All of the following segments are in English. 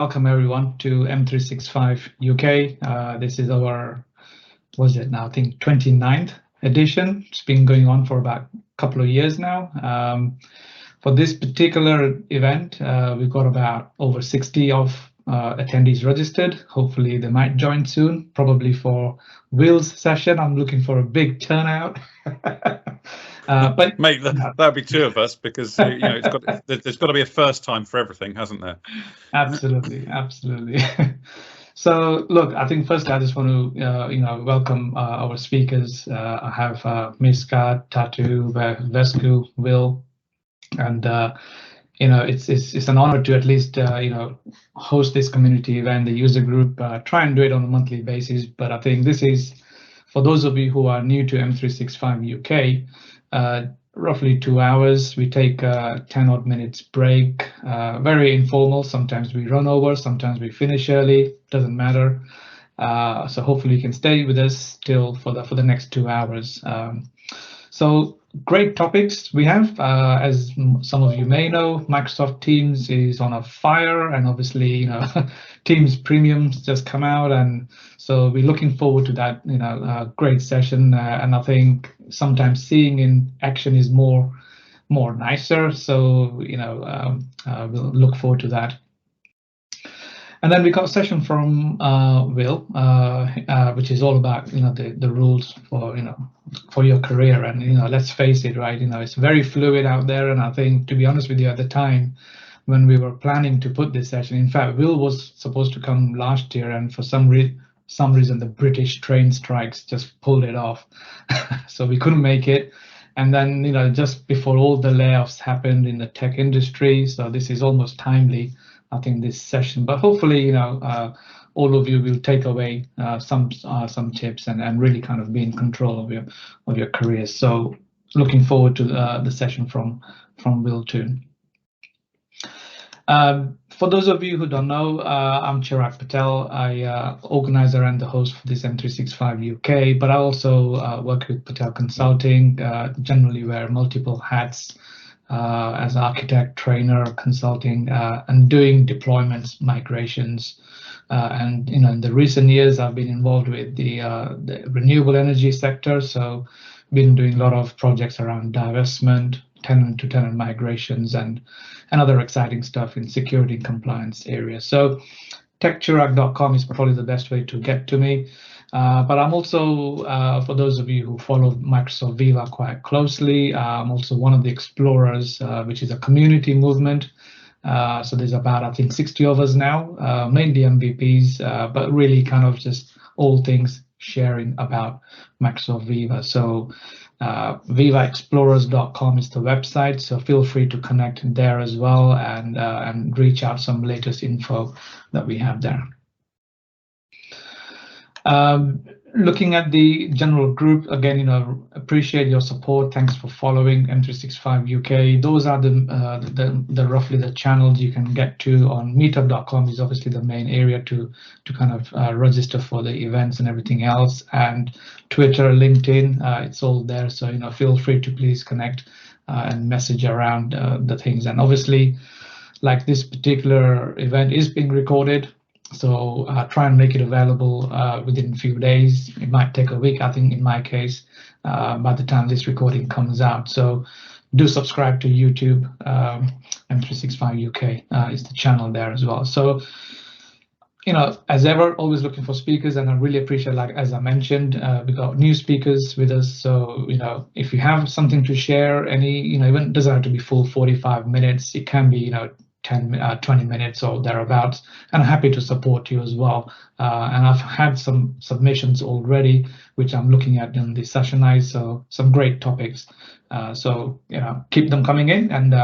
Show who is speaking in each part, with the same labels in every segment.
Speaker 1: Welcome everyone to M365 UK. This is our, was it now, I think 29th edition. It's been going on for about a couple of years now. For this particular event, we've got about over 60 of attendees registered. Hopefully they might join soon, probably for Will's session. I'm looking for a big turnout.
Speaker 2: But mate, that'd be two of us, because there's got to be a first time for everything, hasn't there?
Speaker 1: Absolutely. So look, I think firstly I just want to welcome our speakers. I have Miska, Tatu, Vesa, Will, and it's an honor to at least host this community event, the user group. Try and do it on a monthly basis, but I think this is for those of you who are new to M365 UK. Roughly 2 hours. We take a 10 odd minutes break, very informal. Sometimes we run over, sometimes we finish early, doesn't matter. So hopefully you can stay with us till for the next 2 hours. So great topics we have. As some of you may know, Microsoft Teams is on a fire, and obviously Teams Premium's just come out, and so we're looking forward to that great session. And I think sometimes seeing in action is more nicer. So we'll look forward to that. And then we got a session from Will, which is all about the rules for your career. And let's face it, right? It's very fluid out there. And I think, to be honest with you, at the time when we were planning to put this session, in fact, Will was supposed to come last year, and for some reason the British train strikes just pulled it off, so we couldn't make it. And then just before all the layoffs happened in the tech industry, so this is almost timely, I think, this session. But hopefully all of you will take away some tips and really kind of be in control of your careers. So looking forward to the session from Will too. For those of you who don't know, I'm Chirag Patel. I organizer and the host for this M365 UK, but I also work with Patel Consulting, generally wear multiple hats as architect, trainer, consulting, and doing deployments, migrations. And in the recent years, I've been involved with the renewable energy sector. So been doing a lot of projects around divestment, tenant-to-tenant migrations, and other exciting stuff in security and compliance areas. So techchirag.com is probably the best way to get to me. But I'm also, for those of you who follow Microsoft Viva quite closely, I'm also one of the explorers, which is a community movement. So there's about, I think, 60 of us now, mainly MVPs, but really kind of just all things sharing about Microsoft Viva. So vivaexplorers.com is the website, so feel free to connect there as well and reach out some latest info that we have there. Looking at the general group again, appreciate your support. Thanks for following M365 UK. Those are the roughly the channels you can get to. On meetup.com is obviously the main area to kind of register for the events and everything else. And Twitter, LinkedIn, it's all there. So feel free to please connect and message around the things. And obviously, like this particular event is being recorded, so try and make it available within a few days. It might take a week, I think, in my case, by the time this recording comes out. So do subscribe to YouTube. M365 UK is the channel there as well. So, as ever, always looking for speakers, and I really appreciate, like as I mentioned, we got new speakers with us. So, if you have something to share, even doesn't have to be full 45 minutes. It can be, 20 minutes or thereabouts, and I'm happy to support you as well. And I've had some submissions already, which I'm looking at in the session night. So some great topics. So keep them coming in, and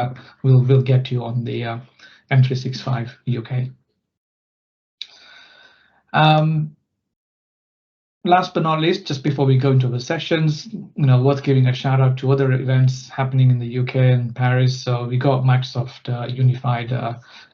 Speaker 1: we'll get you on the M365 UK. Last but not least, just before we go into the sessions, worth giving a shout out to other events happening in the UK and Paris. So we got Microsoft Unified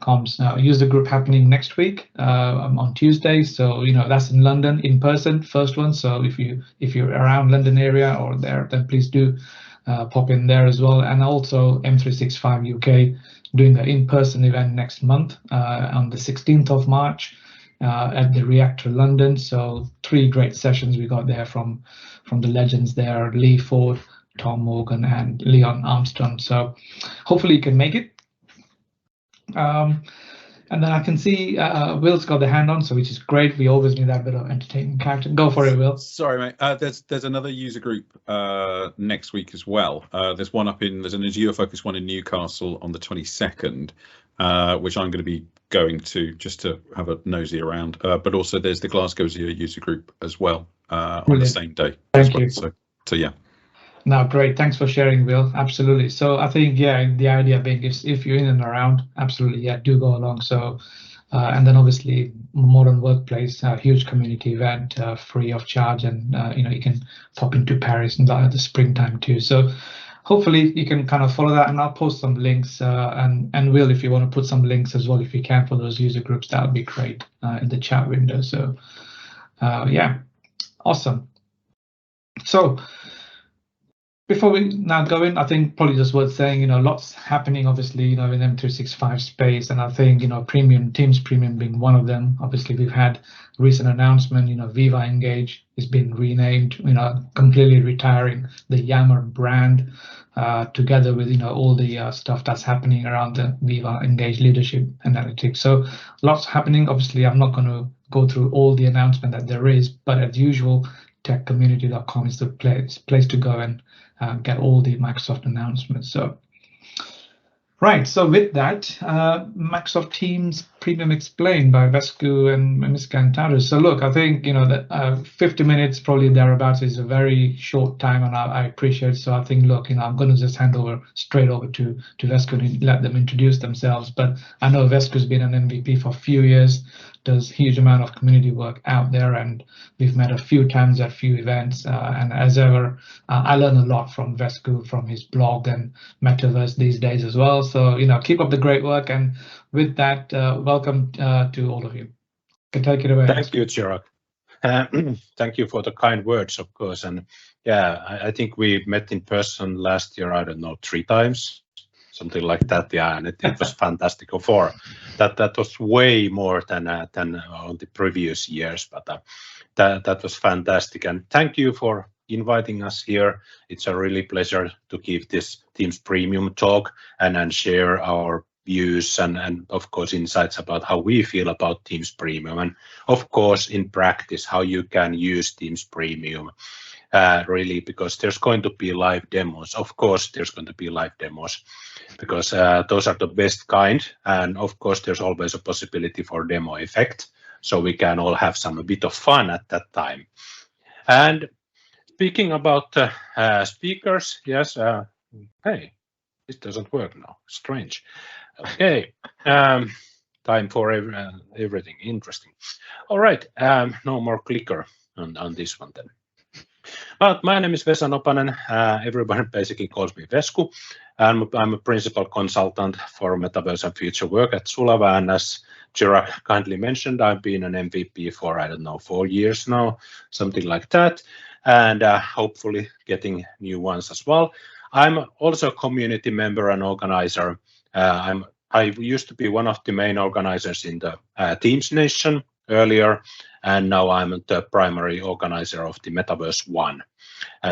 Speaker 1: Comms user group happening next week on Tuesday. So that's in London in person, first one. So if you're around London area or there, then please do pop in there as well. And also M365 UK doing an in-person event next month on the 16th of March at the Reactor London. So 3 great sessions we got there from the legends there, Lee Ford, Tom Morgan, and Leon Armstrong. So hopefully you can make it. And then I can see Will's got the hand on, so which is great. We always need that bit of entertaining character. Go for it, Will.
Speaker 2: Sorry, mate. There's another user group next week as well. There's an Azure focused one in Newcastle on the 22nd, which I'm going to be going to just to have a nosy around. But also there's the Glasgow Azure user group as well on the same day.
Speaker 1: Thank you.
Speaker 2: So yeah.
Speaker 1: No, great. Thanks for sharing, Will. Absolutely. So I think, yeah, the idea being if you're in and around, absolutely, yeah, do go along. So, and then obviously Modern Workplace, a huge community event, free of charge, and you can pop into Paris in the springtime too. So hopefully you can kind of follow that, and I'll post some links. And Will, if you want to put some links as well, if you can, for those user groups, that would be great in the chat window. So yeah, awesome. So before we now go in, I think probably just worth saying, lots happening, obviously, in M365 space, and I think, Teams Premium being one of them. Obviously, we've had recent announcement, Viva Engage is being renamed, completely retiring the Yammer brand, together with, all the stuff that's happening around the Viva Engage leadership analytics. So lots happening. Obviously, I'm not going to go through all the announcement that there is, but as usual, techcommunity.com is the place to go and get all the Microsoft announcements. So, right. So with that, Microsoft Teams Premium Explained by Vesku and Miska and Tatu. So look, I think that 50 minutes probably thereabouts is a very short time, and I appreciate it. So I think, look, I'm going to just hand straight over to Vesku and let them introduce themselves. But I know Vesku's been an MVP for a few years, does huge amount of community work out there, and we've met a few times at a few events. And as ever, I learn a lot from Vesku, from his blog and Metaverse these days as well. So keep up the great work. And with that, welcome to all of you. You can take it away.
Speaker 3: Thank you, Chirag. Thank you for the kind words, of course. And yeah, I think we met in person last year, I don't know, 3 times, something like that. Yeah, and it was fantastic. Or 4. That was way more than on the previous years, but that was fantastic. And thank you for inviting us here. It's a really pleasure to give this Teams Premium talk and share our views and of course insights about how we feel about Teams Premium, and of course in practice how you can use Teams Premium really, because there's going to be live demos. Of course there's going to be live demos because those are the best kind, and of course there's always a possibility for demo effect, so we can all have a bit of fun at that time. And speaking about speakers, yes, hey, this doesn't work now, strange. Okay, time for everything interesting. All right, no more clicker on this one then. But my name is Vesa Nopanen. Everybody basically calls me Vesku. I'm a principal consultant for Metaverse and Future Work at Sulava, and as Chirag kindly mentioned, I've been an MVP for, I don't know, 4 years now, something like that, and hopefully getting new ones as well. I'm also a community member and organizer. I used to be one of the main organizers in the Teams Nation earlier, and now I'm the primary organizer of the Metaverse One.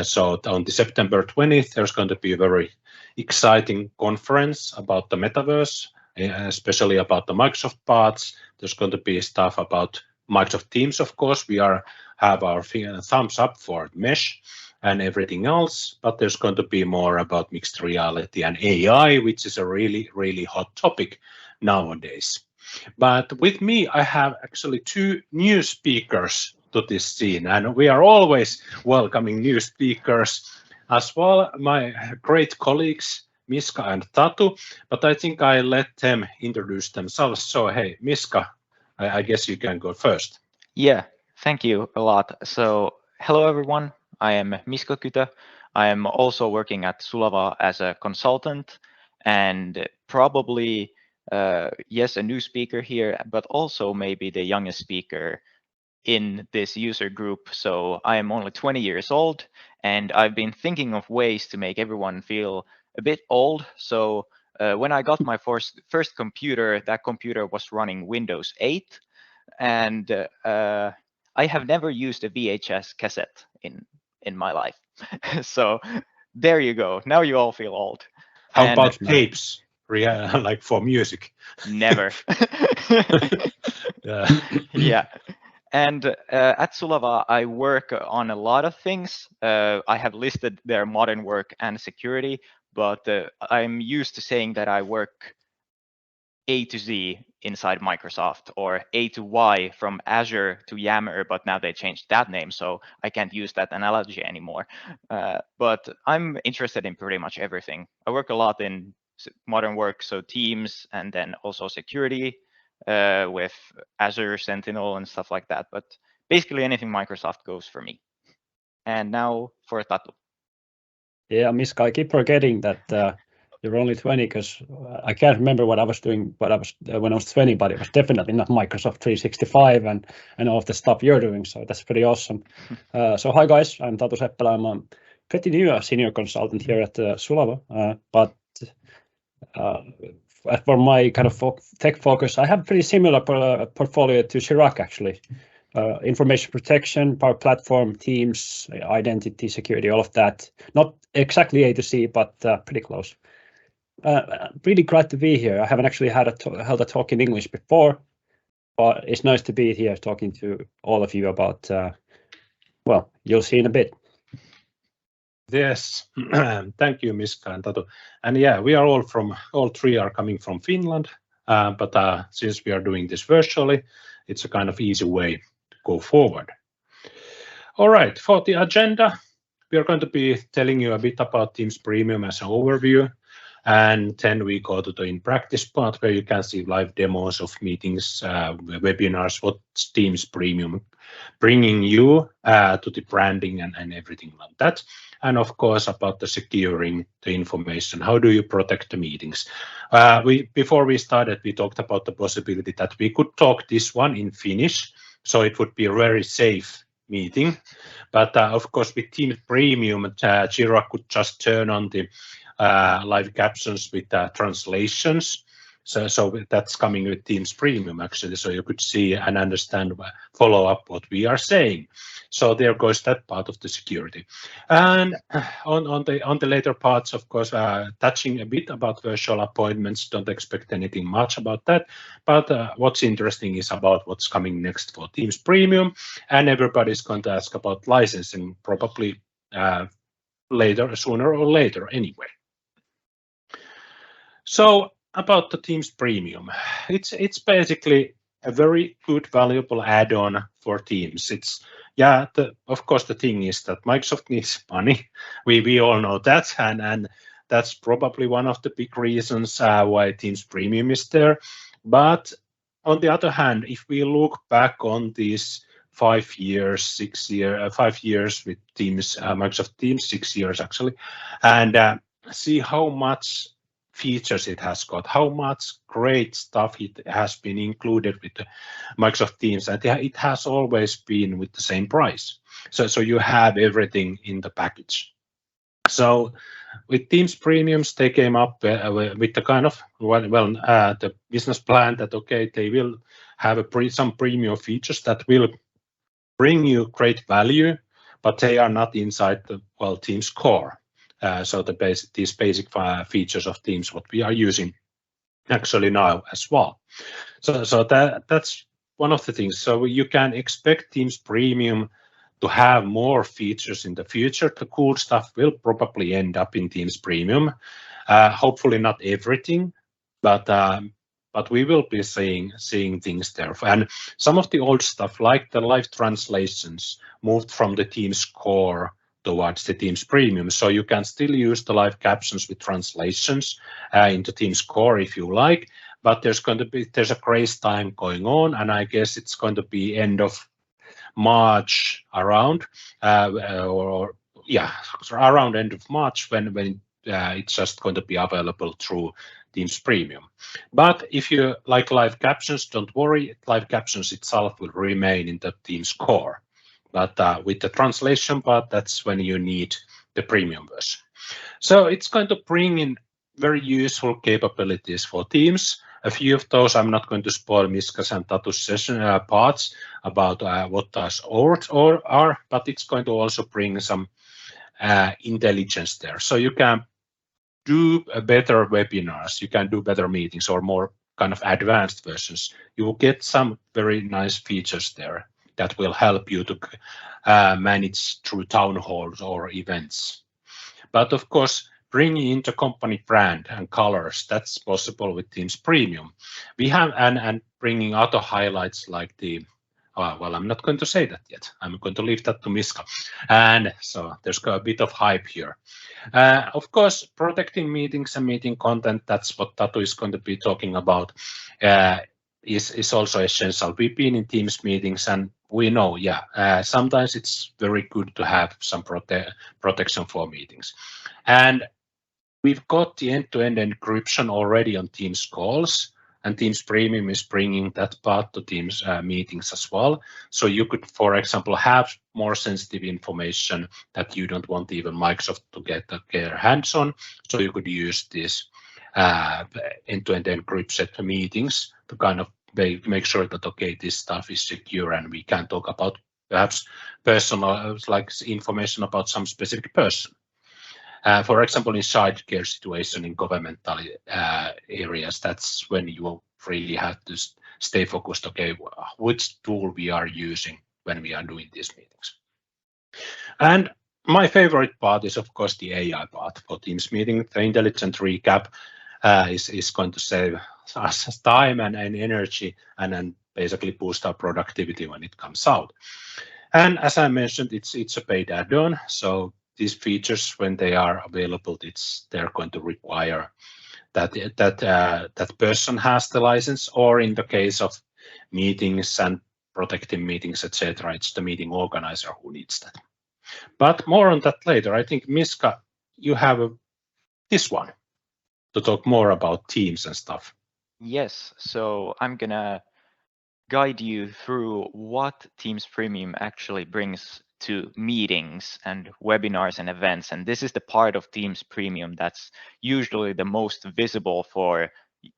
Speaker 3: So on the September 20th, there's going to be a very exciting conference about the Metaverse, especially about the Microsoft parts. There's going to be stuff about Microsoft Teams, of course. We have our thumbs up for Mesh and everything else, but there's going to be more about mixed reality and AI, which is a really, really hot topic nowadays. But with me, I have actually 2 new speakers to this scene, and we are always welcoming new speakers as well, my great colleagues, Miska and Tatu, but I think I let them introduce themselves. So, hey, Miska, I guess you can go first.
Speaker 4: Yeah, thank you a lot. So, hello, everyone. I am Miska Kytö. I am also working at Sulava as a consultant, and probably, yes, a new speaker here, but also maybe the youngest speaker in this user group. So I am only 20 years old, and I've been thinking of ways to make everyone feel a bit old. So when I got my first computer, that computer was running Windows 8, and I have never used a VHS cassette in my life. So there you go. Now you all feel old.
Speaker 3: How
Speaker 4: And
Speaker 3: about tapes? Like for music?
Speaker 4: never. Yeah. And at Sulava, I work on a lot of things. I have listed their modern work and security, but I'm used to saying that I work A to Z inside Microsoft, or A to Y from Azure to Yammer, but now they changed that name, so I can't use that analogy anymore. But I'm interested in pretty much everything. I work a lot in modern work, so Teams, and then also security with Azure Sentinel and stuff like that. But basically anything Microsoft goes for me. And now for Tatu.
Speaker 5: Yeah, Miska, I keep forgetting that you're only 20, because I can't remember what I was doing when I was 20, but it was definitely not Microsoft 365 and all of the stuff you're doing. So that's pretty awesome. So hi guys, I'm Tatu Seppälä. I'm a pretty new senior consultant here at Sulava, but for my kind of tech focus, I have pretty similar portfolio to Chirag actually. Information protection, Power Platform, Teams, identity, security, all of that. Not exactly A to C, but pretty close. Really glad to be here. I haven't actually held a talk in English before, but it's nice to be here talking to all of you about, well, you'll see in a bit.
Speaker 3: Yes, thank you, Miska and Tatu. And yeah, we are all three are coming from Finland, but since we are doing this virtually, it's a kind of easy way to go forward. All right, for the agenda, we are going to be telling you a bit about Teams Premium as an overview, and then we go to the in practice part where you can see live demos of meetings, webinars, what Teams Premium bringing you to the branding and everything like that. And of course, about the securing the information. How do you protect the meetings? Before we started, we talked about the possibility that we could talk this one in Finnish, so it would be a very safe meeting. But of course, with Teams Premium, Chirag could just turn on the live captions with translations. So that's coming with Teams Premium actually, so you could see and understand, follow up what we are saying. So there goes that part of the security. And on the later parts, of course, touching a bit about virtual appointments. Don't expect anything much about that, but what's interesting is about what's coming next for Teams Premium, and everybody's going to ask about licensing probably later, sooner or later anyway. So about the Teams Premium, it's basically a very good, valuable add-on for Teams. It's of course the thing is that Microsoft needs money. We all know that, and that's probably one of the big reasons why Teams Premium is there. But on the other hand, if we look back on these 5 years, 5 years with Teams, Microsoft Teams, 6 years actually, and see how much features it has got, how much great stuff it has been included with the Microsoft Teams, and it has always been with the same price. So you have everything in the package. So with Teams Premiums, they came up with the kind of the business plan that they will have some premium features that will bring you great value, but they are not inside the Teams core. So these basic features of Teams, what we are using actually now as well. So that's one of the things. So you can expect Teams Premium to have more features in the future. The cool stuff will probably end up in Teams Premium. Hopefully not everything, but we will be seeing things there. And some of the old stuff, like the live translations, moved from the Teams core towards the Teams Premium. So you can still use the live captions with translations into Teams core if you like, but there's a grace time going on, and I guess it's going to be end of March around, around end of March when it's just going to be available through Teams Premium. But if you like live captions, don't worry, live captions itself will remain in the Teams core. But with the translation part, that's when you need the premium version. So it's going to bring in very useful capabilities for Teams. A few of those, I'm not going to spoil Miska's and Tatu's session parts about what those are, but it's going to also bring some intelligence there. So you can do better webinars, you can do better meetings or more kind of advanced versions. You will get some very nice features there that will help you to manage through town halls or events. But of course, bringing into company brand and colors, that's possible with Teams Premium. We have and bringing other highlights like the well, I'm not going to say that yet. I'm going to leave that to Miska. And so there's a bit of hype here. Of course, protecting meetings and meeting content, that's what Tatu is going to be talking about, is also essential. We've been in Teams meetings and we know, sometimes it's very good to have some protection for meetings. And we've got the end-to-end encryption already on Teams calls, and Teams Premium is bringing that part to Teams meetings as well. So you could, for example, have more sensitive information that you don't want even Microsoft to get their hands on. So you could use this end-to-end encrypted meetings to kind of make sure that, okay, this stuff is secure and we can talk about perhaps personal, like information about some specific person. For example, in childcare situation in governmental areas, that's when you really have to stay focused, okay, which tool we are using when we are doing these meetings. And my favorite part is, of course, the AI part for Teams meeting. The intelligent recap is going to save us time and energy and basically boost our productivity when it comes out. And as I mentioned, it's a paid add-on, so these features, when they are available, they're going to require that person has the license, or in the case of meetings and protecting meetings, etc., it's the meeting organizer who needs that. But more on that later. I think, Miska, you have this one to talk more about Teams and stuff.
Speaker 4: Yes, so I'm gonna guide you through what Teams Premium actually brings to meetings and webinars and events. And this is the part of Teams Premium that's usually the most visible for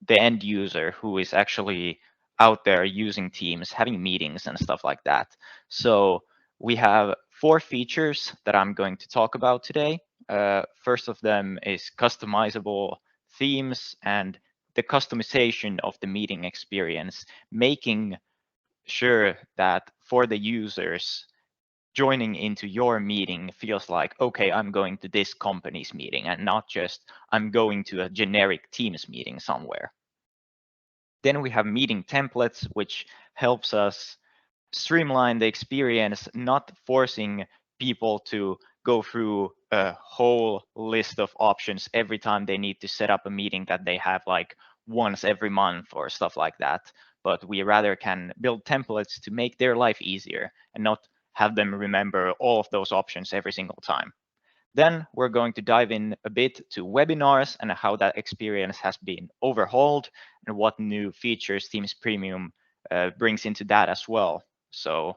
Speaker 4: the end user who is actually out there using Teams, having meetings and stuff like that. So we have 4 features that I'm going to talk about today. First of them is customizable themes and the customization of the meeting experience, making sure that for the users, joining into your meeting feels like, okay, I'm going to this company's meeting and not just I'm going to a generic Teams meeting somewhere. Then we have meeting templates, which helps us streamline the experience, not forcing people to go through a whole list of options every time they need to set up a meeting that they have like once every month or stuff like that. But we rather can build templates to make their life easier and not have them remember all of those options every single time. Then we're going to dive in a bit to webinars and how that experience has been overhauled and what new features Teams Premium brings into that as well. So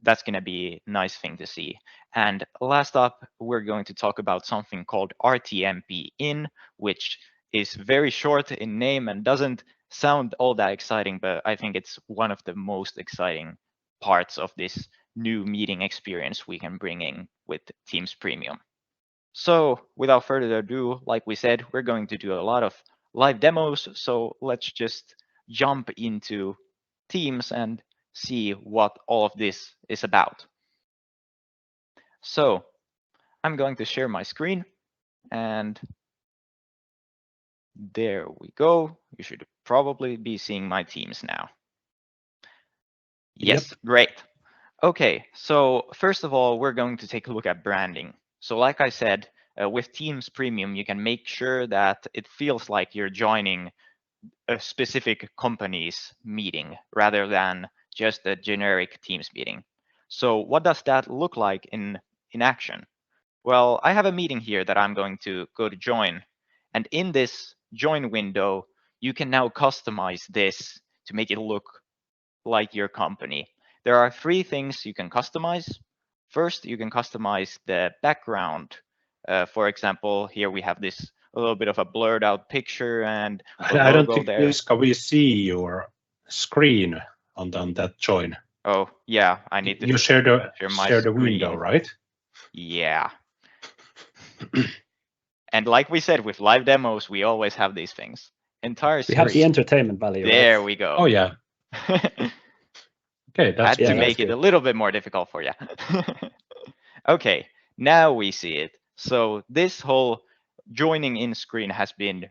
Speaker 4: that's going to be a nice thing to see. And last up, we're going to talk about something called RTMP in, which is very short in name and doesn't sound all that exciting, but I think it's one of the most exciting parts of this new meeting experience we can bring in with Teams Premium. So without further ado, like we said, we're going to do a lot of live demos. So let's just jump into Teams and see what all of this is about. So I'm going to share my screen, and there we go. You should probably be seeing my Teams now. Yes, yep. Great. Okay, so first of all, we're going to take a look at branding. So like I said, with Teams Premium, you can make sure that it feels like you're joining a specific company's meeting rather than just a generic Teams meeting. So what does that look like in action? Well, I have a meeting here that I'm going to go to join. And in this join window, you can now customize this to make it look like your company. There are 3 things you can customize. First, you can customize the background. For example, here we have this a little bit of a blurred out picture and
Speaker 3: I don't think
Speaker 4: there.
Speaker 3: Miska, we see your screen on that join.
Speaker 4: Oh yeah, I need to.
Speaker 3: You share the
Speaker 4: screen.
Speaker 3: window, right?
Speaker 4: Yeah. And like we said, with live demos, we always have these things. Entire
Speaker 5: We have the
Speaker 4: screen.
Speaker 5: entertainment value.
Speaker 4: There
Speaker 5: right?
Speaker 4: we go.
Speaker 3: Oh yeah. Okay,
Speaker 4: Had to
Speaker 3: that's
Speaker 4: make it
Speaker 3: good.
Speaker 4: a little bit more difficult for you. Okay, now we see it. So this whole joining in screen has been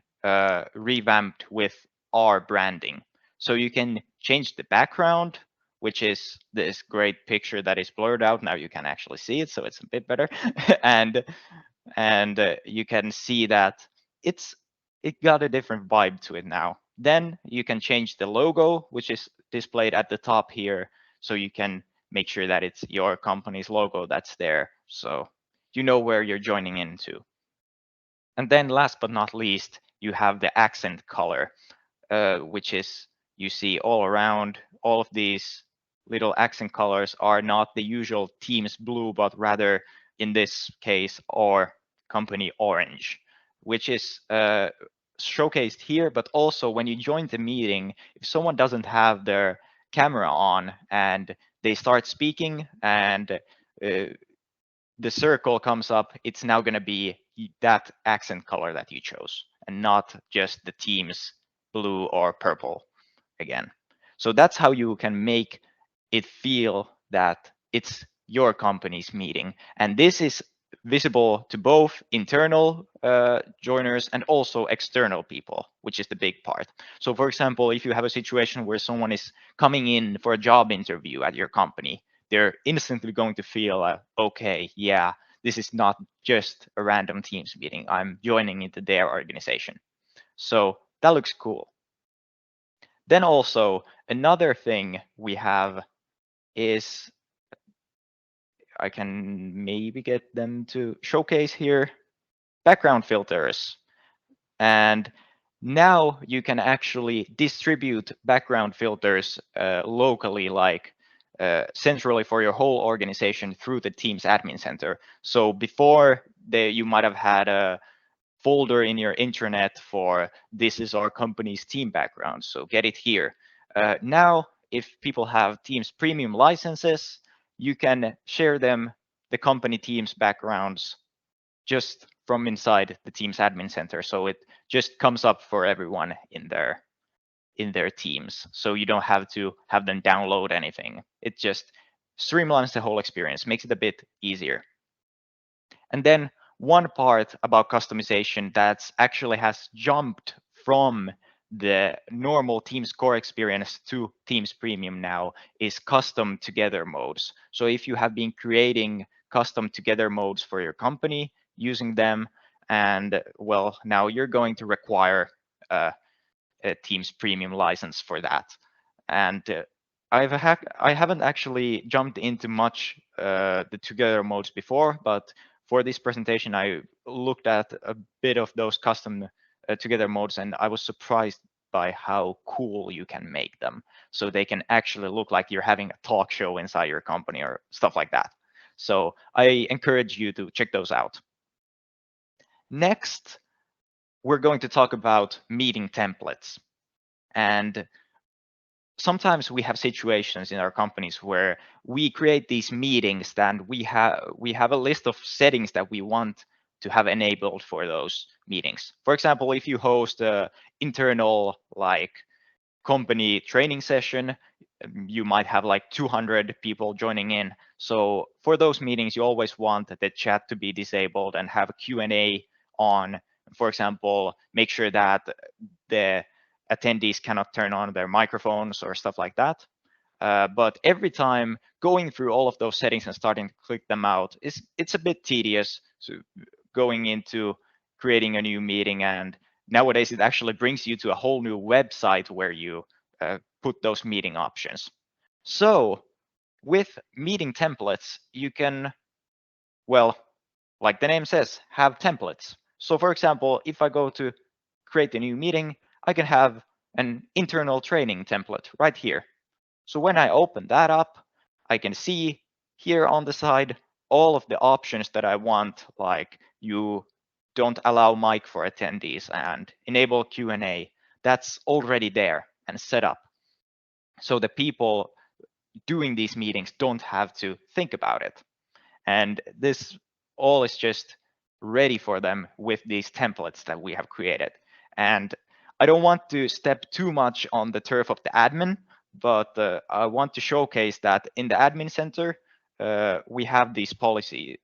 Speaker 4: revamped with our branding. So you can change the background, which is this great picture that is blurred out. Now you can actually see it, so it's a bit better. and you can see that it got a different vibe to it now. Then you can change the logo, which is displayed at the top here, so you can make sure that it's your company's logo that's there, so you know where you're joining into. And then last but not least, you have the accent color, which is you see all around. All of these little accent colors are not the usual Teams blue, but rather in this case, our company orange, which is showcased here, but also when you join the meeting, if someone doesn't have their camera on and they start speaking and the circle comes up, it's now going to be that accent color that you chose and not just the Teams blue or purple again. So that's how you can make it feel that it's your company's meeting. And this is visible to both internal joiners and also external people, which is the big part. So for example, if you have a situation where someone is coming in for a job interview at your company, they're instantly going to feel, okay, yeah, this is not just a random Teams meeting. I'm joining into their organization. So that looks cool. Then also another thing we have is, I can maybe get them to showcase here, background filters. And now you can actually distribute background filters locally, like centrally for your whole organization through the Teams admin center. So before you might have had a folder in your intranet for this is our company's team background, so get it here. Now, if people have Teams premium licenses, you can share them, the company Teams backgrounds, just from inside the Teams admin center. So it just comes up for everyone in their teams. So you don't have to have them download anything. It just streamlines the whole experience, makes it a bit easier. And then one part about customization that actually has jumped from the normal Teams core experience to Teams Premium now is custom together modes. So if you have been creating custom together modes for your company, using them, and well, now you're going to require a Teams Premium license for that. And I haven't actually jumped into much the together modes before, but for this presentation, I looked at a bit of those custom together modes, and I was surprised by how cool you can make them. So they can actually look like you're having a talk show inside your company or stuff like that. So I encourage you to check those out. Next, we're going to talk about meeting templates. And sometimes we have situations in our companies where we create these meetings and we have a list of settings that we want to have enabled for those meetings. For example, if you host a internal like company training session, you might have like 200 people joining in. So for those meetings, you always want the chat to be disabled and have a Q&A on. For example, make sure that the attendees cannot turn on their microphones or stuff like that. But every time going through all of those settings and starting to click them out, it's a bit tedious. So going into creating a new meeting, and nowadays it actually brings you to a whole new website where you put those meeting options. So with meeting templates, you can, well, like the name says, have templates. So for example, if I go to create a new meeting, I can have an internal training template right here. So when I open that up, I can see here on the side all of the options that I want, like you don't allow mic for attendees and enable Q&A. That's already there and set up. So the people doing these meetings don't have to think about it. And this all is just ready for them with these templates that we have created. And I don't want to step too much on the turf of the admin, but I want to showcase that in the admin center, we have these policies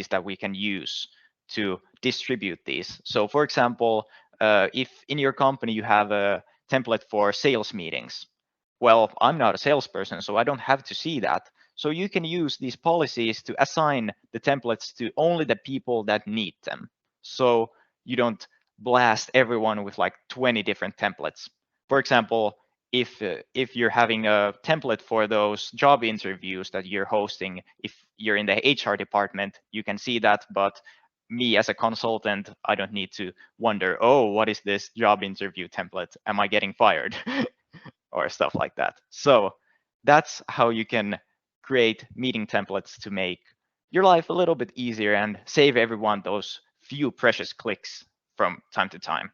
Speaker 4: that we can use to distribute these. So for example, if in your company you have a template for sales meetings, well, I'm not a salesperson, so I don't have to see that. So you can use these policies to assign the templates to only the people that need them. So you don't blast everyone with like 20 different templates. For example, if you're having a template for those job interviews that you're hosting, if you're in the HR department, you can see that, but me as a consultant, I don't need to wonder, oh, what is this job interview template? Am I getting fired? Or stuff like that. So that's how you can create meeting templates to make your life a little bit easier and save everyone those few precious clicks from time to time.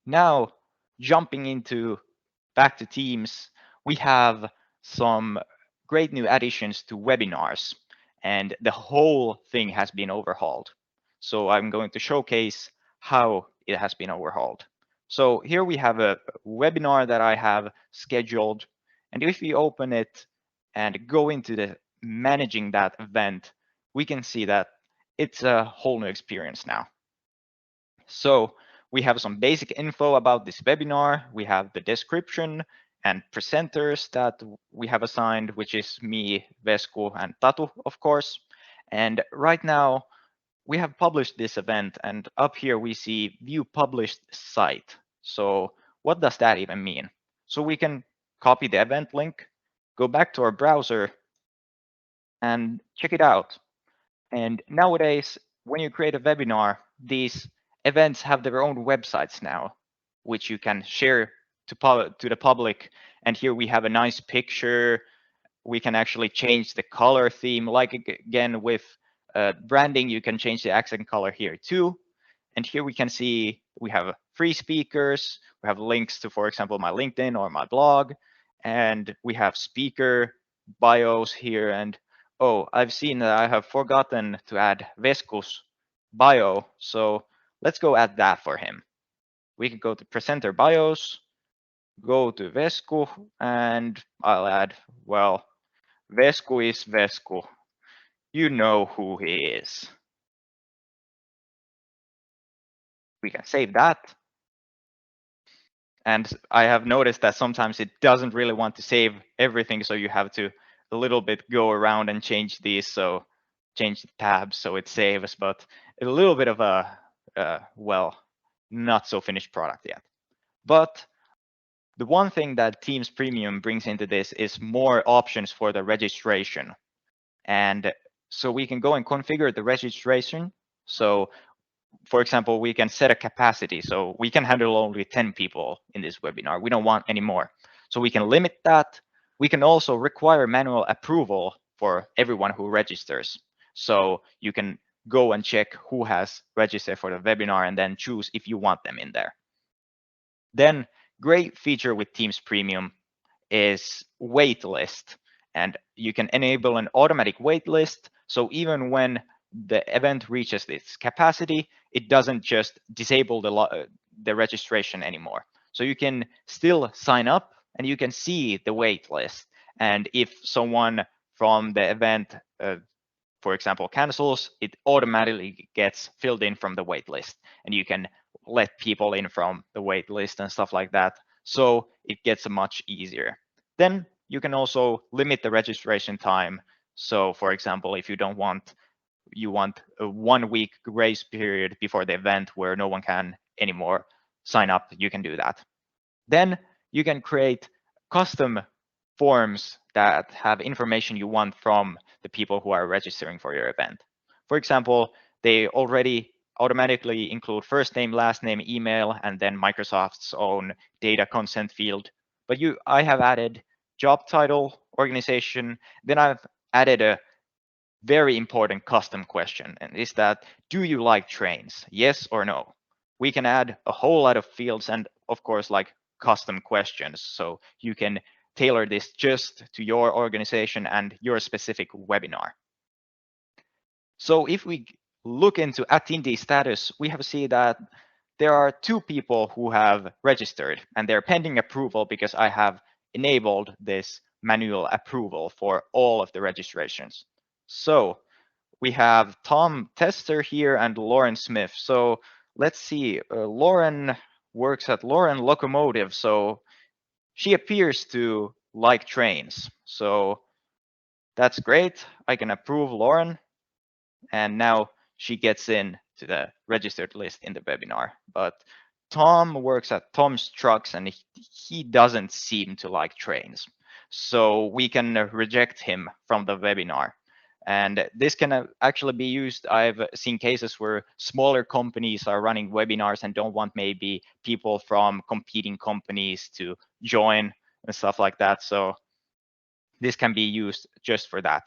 Speaker 4: Now, jumping into back to Teams, we have some great new additions to webinars, and the whole thing has been overhauled. So I'm going to showcase how it has been overhauled. So here we have a webinar that I have scheduled. And if we open it and go into the managing that event, we can see that it's a whole new experience now. So we have some basic info about this webinar. We have the description and presenters that we have assigned, which is me, Vesku, and Tatu, of course. And right now, we have published this event, and up here we see view published site. So what does that even mean? So we can copy the event link, go back to our browser, and check it out. And nowadays, when you create a webinar, these events have their own websites now, which you can share to the public. And here we have a nice picture. We can actually change the color theme. Like again, with branding, you can change the accent color here too. And here we can see we have free speakers. We have links to, for example, my LinkedIn or my blog. And we have speaker bios here. And oh, I've seen that I have forgotten to add Vesku's bio. So let's go add that for him. We can go to presenter bios, go to Vesku, and I'll add, well, Vesku is Vesku. You know who he is. We can save that. And I have noticed that sometimes it doesn't really want to save everything, so you have to a little bit go around and change these. So change the tabs so it saves, but a little bit of a, well, not so finished product yet. But the one thing that Teams Premium brings into this is more options for the registration. And so we can go and configure the registration. So for example, we can set a capacity. So we can handle only 10 people in this webinar. We don't want any more. So we can limit that. We can also require manual approval for everyone who registers. So you can go and check who has registered for the webinar and then choose if you want them in there. Then great feature with Teams Premium is waitlist. And you can enable an automatic waitlist. So even when the event reaches its capacity, it doesn't just disable the registration anymore. So you can still sign up and you can see the wait list. And if someone from the event, for example, cancels, it automatically gets filled in from the wait list. And you can let people in from the wait list and stuff like that. So it gets much easier. Then you can also limit the registration time. So for example, if you don't want you want a 1 week grace period before the event where no one can anymore sign up, you can do that. Then you can create custom forms that have information you want from the people who are registering for your event. For example, they already automatically include first name, last name, email, and then Microsoft's own data consent field. But I have added job title, organization, then I've added a very important custom question, and is that, do you like trains? Yes or no? We can add a whole lot of fields and of course like custom questions, so you can tailor this just to your organization and your specific webinar. So if we look into attendee status, we have seen that there are 2 people who have registered and they're pending approval because I have enabled this manual approval for all of the registrations. So we have Tom Tester here and Lauren Smith. So let's see, Lauren works at Lauren Locomotive. So she appears to like trains. So that's great. I can approve Lauren. And now she gets in to the registered list in the webinar. But Tom works at Tom's Trucks and he doesn't seem to like trains. So we can reject him from the webinar. And this can actually be used. I've seen cases where smaller companies are running webinars and don't want maybe people from competing companies to join and stuff like that. So this can be used just for that.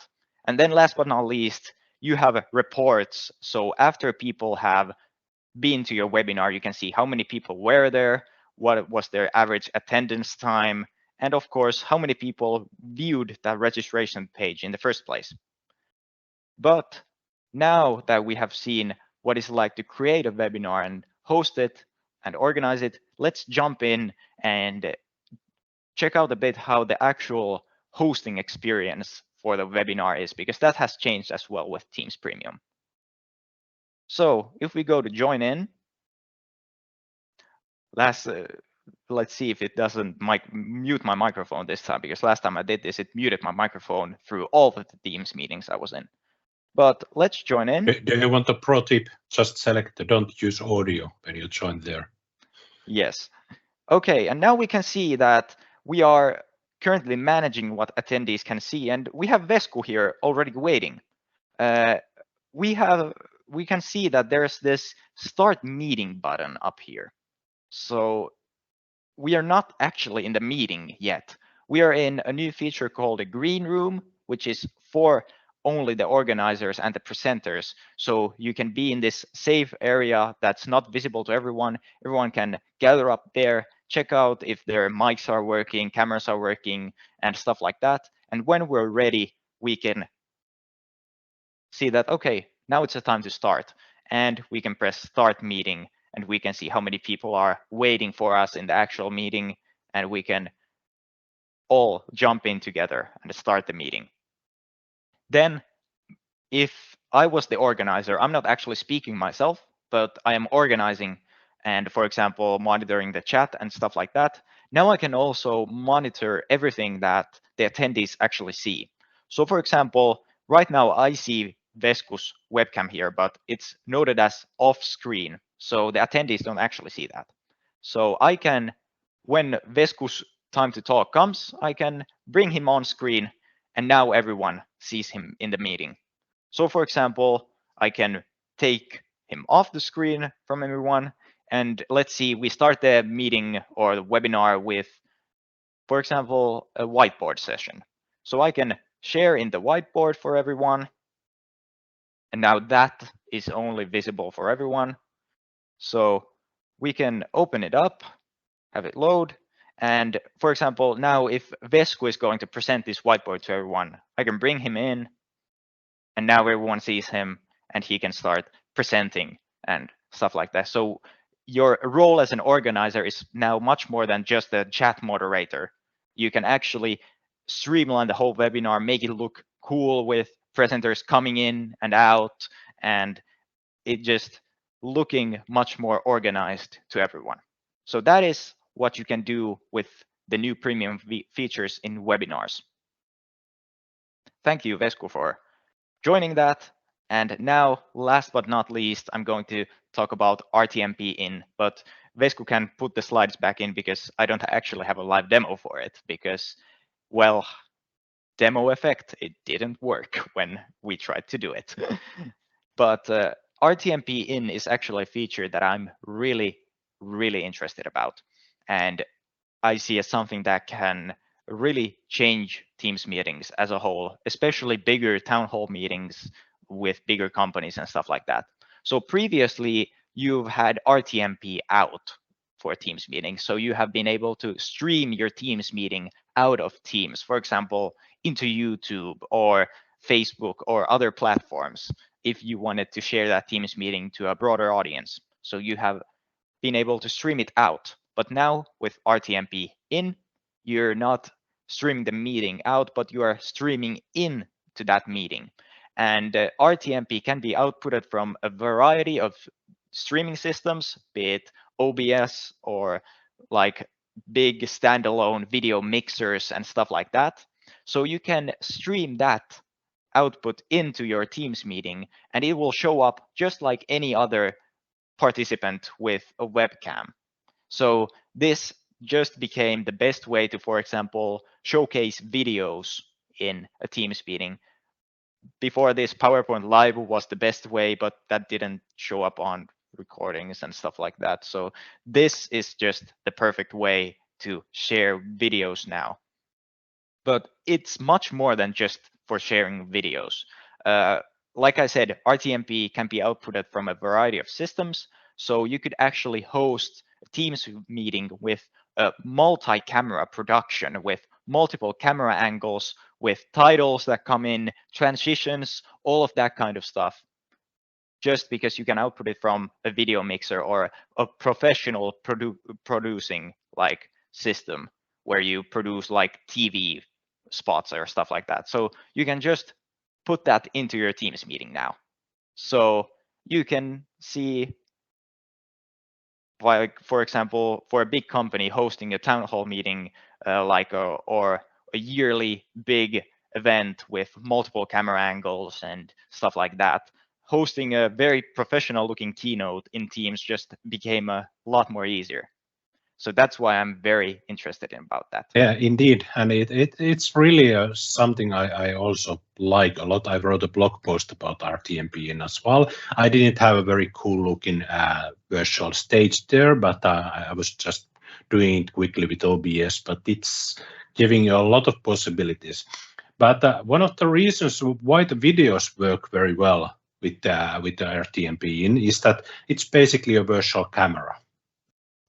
Speaker 4: And then last but not least, you have reports. So after people have been to your webinar, you can see how many people were there, what was their average attendance time, and of course, how many people viewed that registration page in the first place. But now that we have seen what it's like to create a webinar and host it and organize it, let's jump in and check out a bit how the actual hosting experience for the webinar is, because that has changed as well with Teams Premium. So if we go to join in, let's see if it doesn't mute my microphone this time, because last time I did this, it muted my microphone through all of the Teams meetings I was in. But let's join in.
Speaker 3: Do you want a pro tip? Just select the don't use audio when you join there.
Speaker 4: Yes. Okay, and now we can see that we are currently managing what attendees can see, and we have Vesku here already waiting. We can see that there's this start meeting button up here. So we are not actually in the meeting yet. We are in a new feature called a green room, which is for only the organizers and the presenters. So you can be in this safe area that's not visible to everyone. Everyone can gather up there, check out if their mics are working, cameras are working, and stuff like that. And when we're ready, we can see that, okay, now it's the time to start. And we can press start meeting, and we can see how many people are waiting for us in the actual meeting, and we can all jump in together and start the meeting. Then if I was the organizer, I'm not actually speaking myself, but I am organizing and, for example, monitoring the chat and stuff like that. Now I can also monitor everything that the attendees actually see. So for example, right now I see Vesku's webcam here, but it's noted as off screen. So the attendees don't actually see that. So I can, when Vesku's time to talk comes, I can bring him on screen, and now everyone sees him in the meeting. So for example, I can take him off the screen from everyone, and let's see, we start the meeting or the webinar with, for example, a whiteboard session. So I can share in the whiteboard for everyone, and now that is only visible for everyone. So we can open it up, have it load, and for example, now if Vesku is going to present this whiteboard to everyone, I can bring him in, and now everyone sees him and he can start presenting and stuff like that. So your role as an organizer is now much more than just a chat moderator. You can actually streamline the whole webinar, make it look cool with presenters coming in and out, and it just looking much more organized to everyone. So that is what you can do with the new premium features in webinars. Thank you, Vesku, for joining that. And now, last but not least, I'm going to talk about RTMP in, but Vesku can put the slides back in because I don't actually have a live demo for it because, well, demo effect, it didn't work when we tried to do it. But RTMP in is actually a feature that I'm really, really interested about. And I see as something that can really change Teams meetings as a whole, especially bigger town hall meetings with bigger companies and stuff like that. So previously, you've had RTMP out for Teams meetings. So you have been able to stream your Teams meeting out of Teams, for example, into YouTube or Facebook or other platforms, if you wanted to share that Teams meeting to a broader audience. So you have been able to stream it out. But now with RTMP in, you're not streaming the meeting out, but you are streaming in to that meeting. And RTMP can be outputted from a variety of streaming systems, be it OBS or like big standalone video mixers and stuff like that. So you can stream that output into your Teams meeting, and it will show up just like any other participant with a webcam. So this just became the best way to, for example, showcase videos in a Teams meeting. Before this, PowerPoint Live was the best way, but that didn't show up on recordings and stuff like that. So this is just the perfect way to share videos now. But it's much more than just for sharing videos. Like I said, RTMP can be outputted from a variety of systems. So you could actually host a Teams meeting with a multi-camera production with multiple camera angles, with titles that come in, transitions, all of that kind of stuff. Just because you can output it from a video mixer or a professional producing like system where you produce like TV spots or stuff like that. So you can just put that into your Teams meeting now. So you can see, like, for example, for a big company hosting a town hall meeting, or a yearly big event with multiple camera angles and stuff like that, hosting a very professional looking keynote in Teams just became a lot more easier. So that's why I'm very interested in about that.
Speaker 3: Yeah, indeed. And it's really something I also like a lot. I wrote a blog post about RTMP in as well. I didn't have a very cool looking virtual stage there, but I was just doing it quickly with OBS, but it's giving you a lot of possibilities. But one of the reasons why the videos work very well with the RTMP in is that it's basically a virtual camera.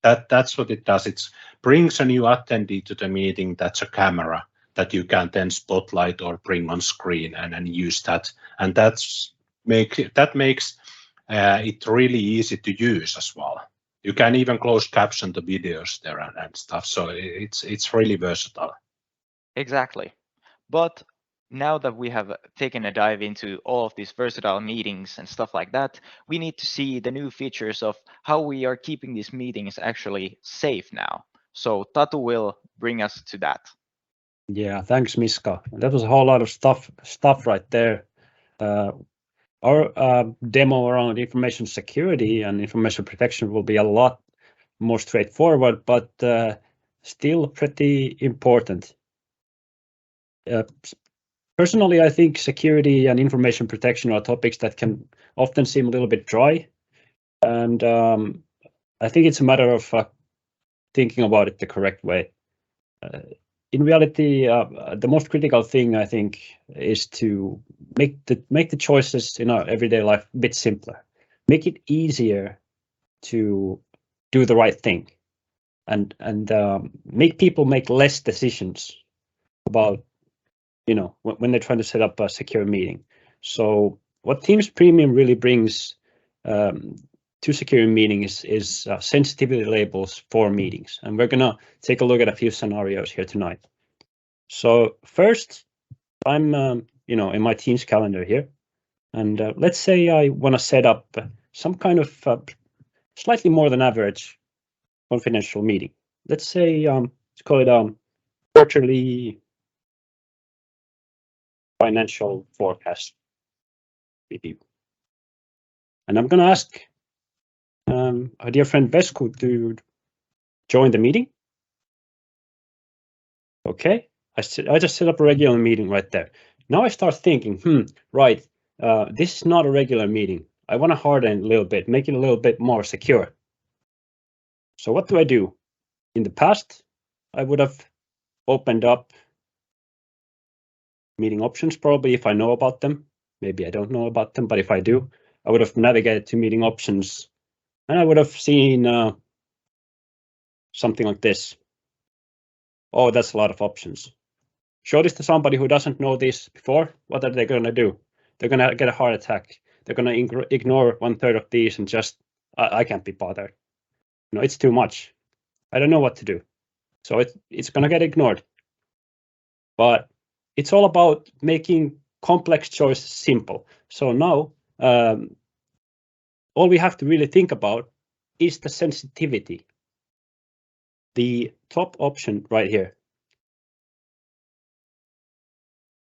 Speaker 3: That's what it does. It brings a new attendee to the meeting. That's a camera that you can then spotlight or bring on screen and use that. And that makes it really easy to use as well. You can even close caption the videos there and stuff. So it's really versatile.
Speaker 4: Exactly. But now that we have taken a dive into all of these versatile meetings and stuff like that, we need to see the new features of how we are keeping these meetings actually safe now. So Tatu will bring us to that.
Speaker 5: Yeah, thanks, Miska. That was a whole lot of stuff right there. Our demo around information security and information protection will be a lot more straightforward, but still pretty important. Personally, I think security and information protection are topics that can often seem a little bit dry, and I think it's a matter of thinking about it the correct way. In reality, the most critical thing, I think, is to make the choices in our everyday life a bit simpler. Make it easier to do the right thing, and make people make less decisions about, when they're trying to set up a secure meeting. So what Teams Premium really brings to secure meetings is sensitivity labels for meetings. And we're gonna take a look at a few scenarios here tonight. So first, I'm in my Teams calendar here. And let's say I want to set up some kind of slightly more than average confidential meeting. Let's say, let's call it quarterly financial forecast review. And I'm going to ask our dear friend Vesku to join the meeting. Okay, I just set up a regular meeting right there. Now I start thinking, right, this is not a regular meeting. I want to harden it a little bit, make it a little bit more secure. So what do? In the past, I would have opened up meeting options probably if I know about them. Maybe I don't know about them, but if I do, I would have navigated to meeting options and I would have seen something like this. Oh, that's a lot of options. Show this to somebody who doesn't know this before. What are they going to do? They're going to get a heart attack. They're going to ignore 1/3 of these and just, I can't be bothered. You know, it's too much. I don't know what to do. So it's going to get ignored. But it's all about making complex choices simple. So now, all we have to really think about is the sensitivity. The top option right here.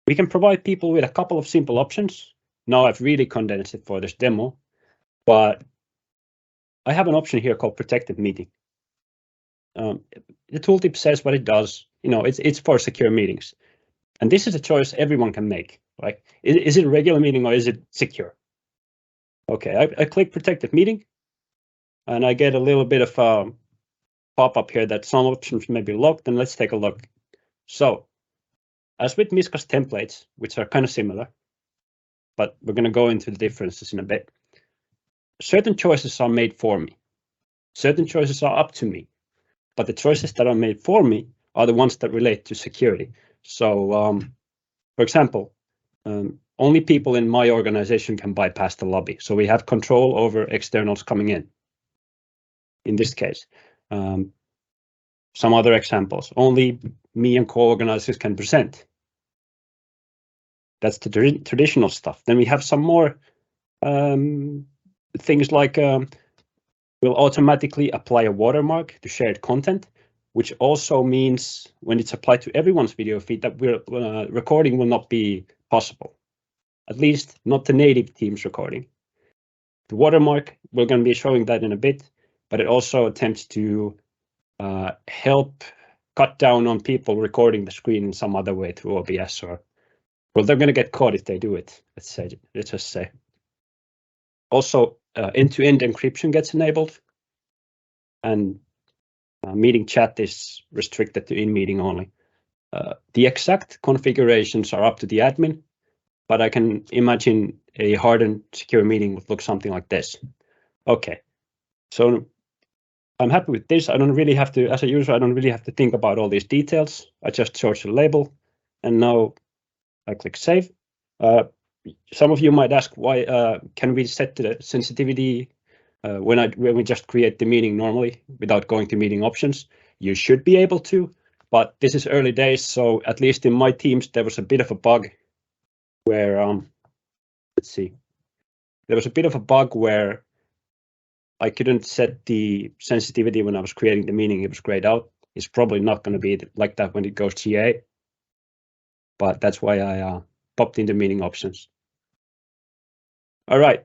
Speaker 5: We can provide people with a couple of simple options. Now I've really condensed it for this demo, but I have an option here called protected meeting. The tooltip says what it does. You know, it's for secure meetings. And this is a choice everyone can make. Like, is it a regular meeting or is it secure? Okay, I click protected meeting and I get a little bit of a pop-up here that some options may be locked, and let's take a look. So, as with Miska's templates, which are kind of similar, but we're going to go into the differences in a bit. Certain choices are made for me. Certain choices are up to me, but the choices that are made for me are the ones that relate to security. So, for example, only people in my organization can bypass the lobby. So we have control over externals coming in this case. Some other examples, only me and co-organizers can present. That's the traditional stuff. Then we have some more things like we'll automatically apply a watermark to shared content, which also means when it's applied to everyone's video feed that recording will not be possible, at least not the native team's recording. The watermark, we're going to be showing that in a bit, but it also attempts to help cut down on people recording the screen in some other way through OBS, or well, they're going to get caught if they do it. Let's just say. Also, end-to-end encryption gets enabled, and meeting chat is restricted to in-meeting only. The exact configurations are up to the admin, but I can imagine a hardened secure meeting would look something like this. Okay, so I'm happy with this. I don't really have to, as a user, I don't really have to think about all these details. I just chose a label, and now I click save. Some of you might ask, why can we set the sensitivity when we just create the meeting normally without going to meeting options? You should be able to, but this is early days, so at least in my teams there was a bit of a bug where let's see, there was a bit of a bug where I couldn't set the sensitivity when I was creating the meeting. It was grayed out. It's probably not going to be like that when it goes GA, but that's why I popped in the meeting options. All right.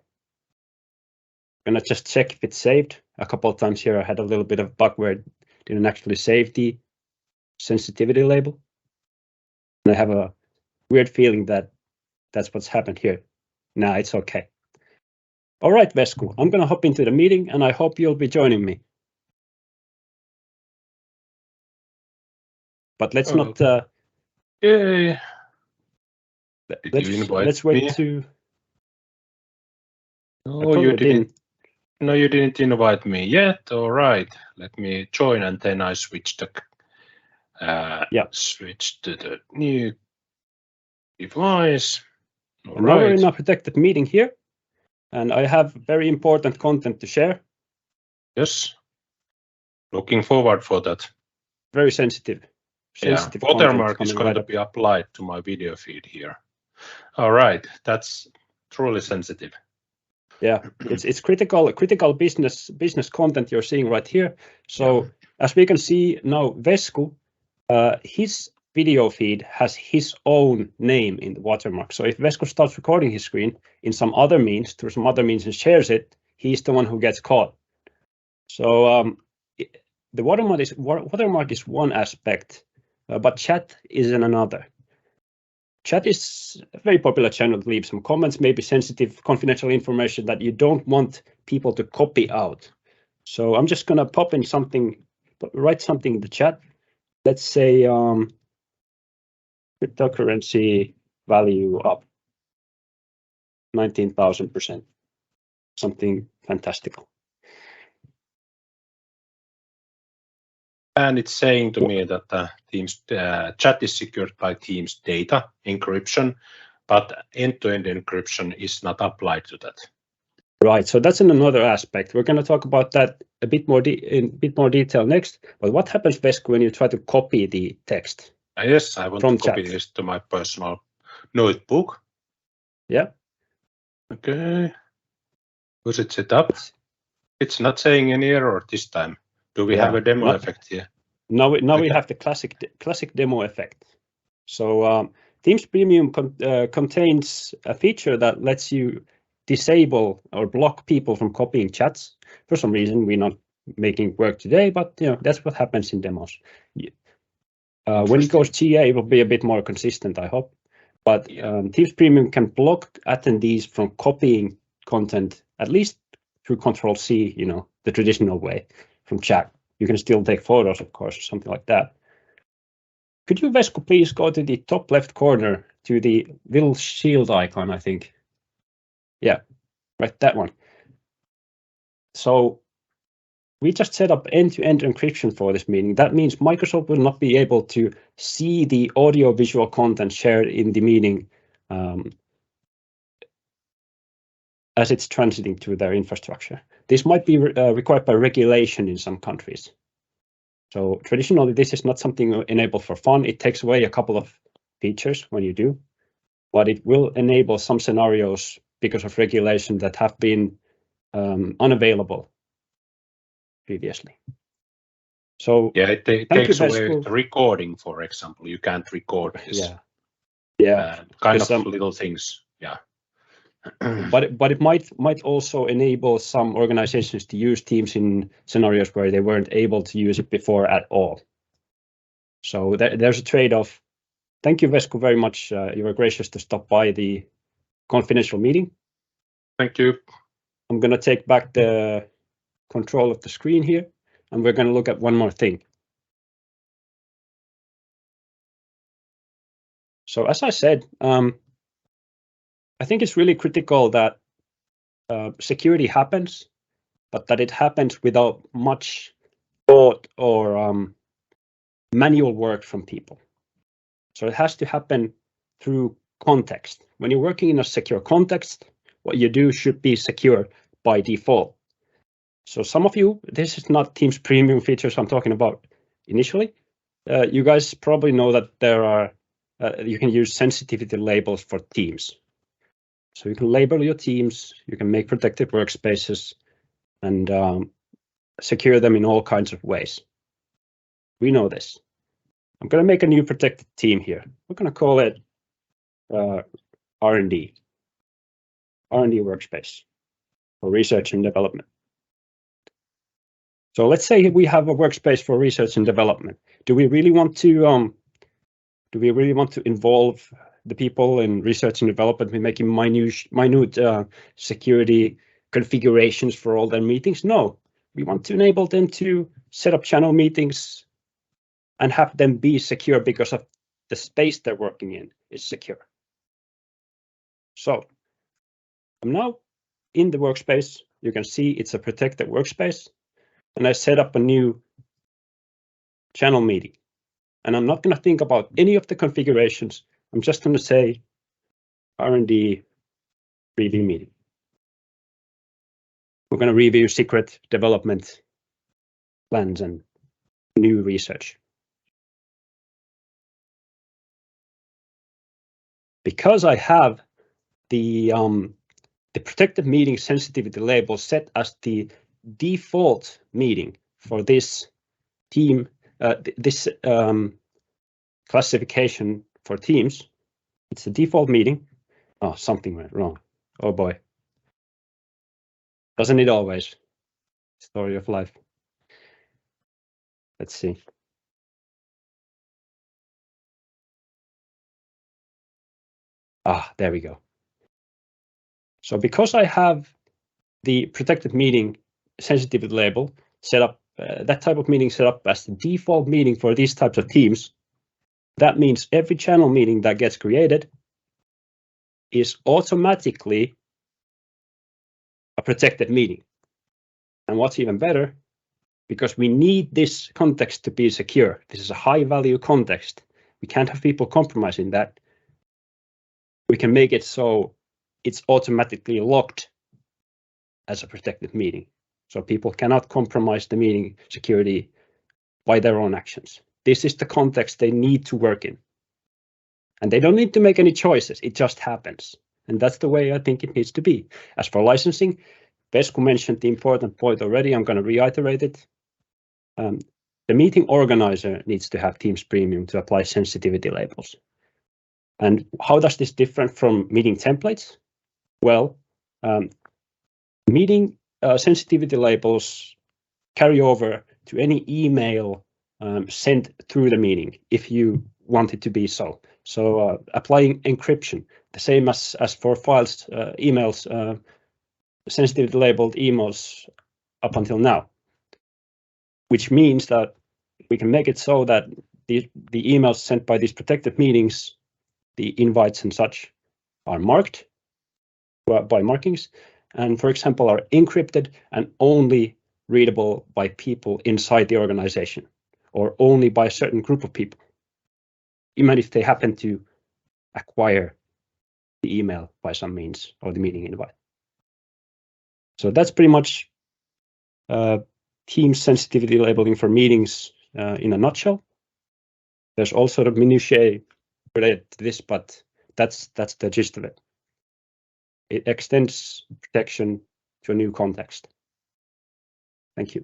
Speaker 5: I'm gonna just check if it's saved. A couple of times here I had a little bit of bug where it didn't actually save the sensitivity label. And I have a weird feeling that that's what's happened here. Nah, it's okay. All right, Vesku, I'm gonna hop into the meeting and I hope you'll be joining me. But let's not
Speaker 3: Yay.
Speaker 5: Let's wait to.
Speaker 3: No, you didn't. No, you didn't invite me yet. All right, let me join, and then I switch the switch to the new device. All right.
Speaker 5: Now we're in a protected meeting here, and I have very important content to share.
Speaker 3: Yes, looking forward for that.
Speaker 5: Very sensitive.
Speaker 3: Watermark is going to be applied to my video feed here. All right, that's truly sensitive.
Speaker 5: Yeah, it's critical business content you're seeing right here. So as we can see now, Vesku, his video feed has his own name in the watermark. So if Vesku starts recording his screen in some other means, through some other means, and shares it, he's the one who gets caught. So the watermark is one aspect, but chat is another. Chat is a very popular channel to leave some comments, maybe sensitive, confidential information that you don't want people to copy out. So I'm just gonna pop in something, write something in the chat. Let's say cryptocurrency value up 19,000%. Something fantastical.
Speaker 3: And it's saying to me that Teams chat is secured by Teams data encryption, but end-to-end encryption is not applied to that.
Speaker 5: Right. So that's another aspect. We're going to talk about that a bit more in a bit more detail next. But what happens, Vesku, when you try to copy the text?
Speaker 3: Yes, I want
Speaker 5: from
Speaker 3: to copy
Speaker 5: chat.
Speaker 3: this to my personal notebook.
Speaker 5: Yeah.
Speaker 3: Okay. Was it set up? It's not saying any error this time. Do we have a demo effect here?
Speaker 5: Now we have the classic demo effect. So Teams Premium contains a feature that lets you disable or block people from copying chats. For some reason, we're not making it work today, but that's what happens in demos. When it goes GA, it will be a bit more consistent, I hope. But Teams Premium can block attendees from copying content, at least through Control-C, the traditional way from chat. You can still take photos, of course, or something like that. Could you, Vesku, please go to the top left corner to the little shield icon, I think. Yeah, right, that one. So we just set up end-to-end encryption for this meeting. That means Microsoft will not be able to see the audio-visual content shared in the meeting as it's transiting through their infrastructure. This might be required by regulation in some countries. So traditionally, this is not something enabled for fun. It takes away a couple of features when you do, but it will enable some scenarios because of regulation that have been unavailable previously. So
Speaker 3: yeah, it takes away the recording, for example. You can't record this.
Speaker 5: Yeah.
Speaker 3: Kind of little things. Yeah.
Speaker 5: But it might also enable some organizations to use Teams in scenarios where they weren't able to use it before at all. So there's a trade-off. Thank you, Vesku, very much. You were gracious to stop by the confidential meeting.
Speaker 3: Thank you.
Speaker 5: I'm going to take back the control of the screen here, and we're going to look at one more thing. So as I said, I think it's really critical that security happens, but that it happens without much thought or manual work from people. So it has to happen through context. When you're working in a secure context, what you do should be secure by default. So some of you, this is not Teams Premium features I'm talking about initially. You guys probably know that there are, you can use sensitivity labels for Teams. So you can label your teams, you can make protected workspaces, and secure them in all kinds of ways. We know this. I'm going to make a new protected team here. We're going to call it R&D workspace for research and development. So let's say we have a workspace for research and development. Do we really want to involve the people in research and development with making minute security configurations for all their meetings? No, we want to enable them to set up channel meetings and have them be secure because of the space they're working in is secure. So I'm now in the workspace. You can see it's a protected workspace, and I set up a new channel meeting. And I'm not going to think about any of the configurations. I'm just going to say R&D review meeting. We're going to review secret development plans and new research. Because I have the protected meeting sensitivity label set as the default meeting for this team, this classification for Teams, it's a default meeting. Oh, something went wrong. Oh boy. Doesn't it always? Story of life. Let's see. Ah, there we go. So because I have the protected meeting sensitivity label set up, that type of meeting set up as the default meeting for these types of teams, That means every channel meeting that gets created is automatically a protected meeting. And what's even better, because we need this context to be secure. This is a high value context. We can't have people compromising that. We can make it so it's automatically logged as a protected meeting. So people cannot compromise the meeting security by their own actions. This is the context they need to work in. And they don't need to make any choices. It just happens. And that's the way I think it needs to be. As for licensing, Vesku mentioned the important point already. I'm going to reiterate it. The meeting organizer needs to have Teams Premium to apply sensitivity labels. And how does this differ from meeting templates? Well, meeting sensitivity labels carry over to any email sent through the meeting if you want it to be so. So applying encryption, the same as for files, emails, sensitivity labeled emails up until now, which means that we can make it so that the emails sent by these protected meetings, the invites and such, are marked by markings, and for example, are encrypted and only readable by people inside the organization, or only by a certain group of people, even if they happen to acquire the email by some means or the meeting invite. So that's pretty much Teams sensitivity labeling for meetings in a nutshell. There's all sort of minutiae related to this, but that's the gist of it. It extends protection to a new context. Thank you.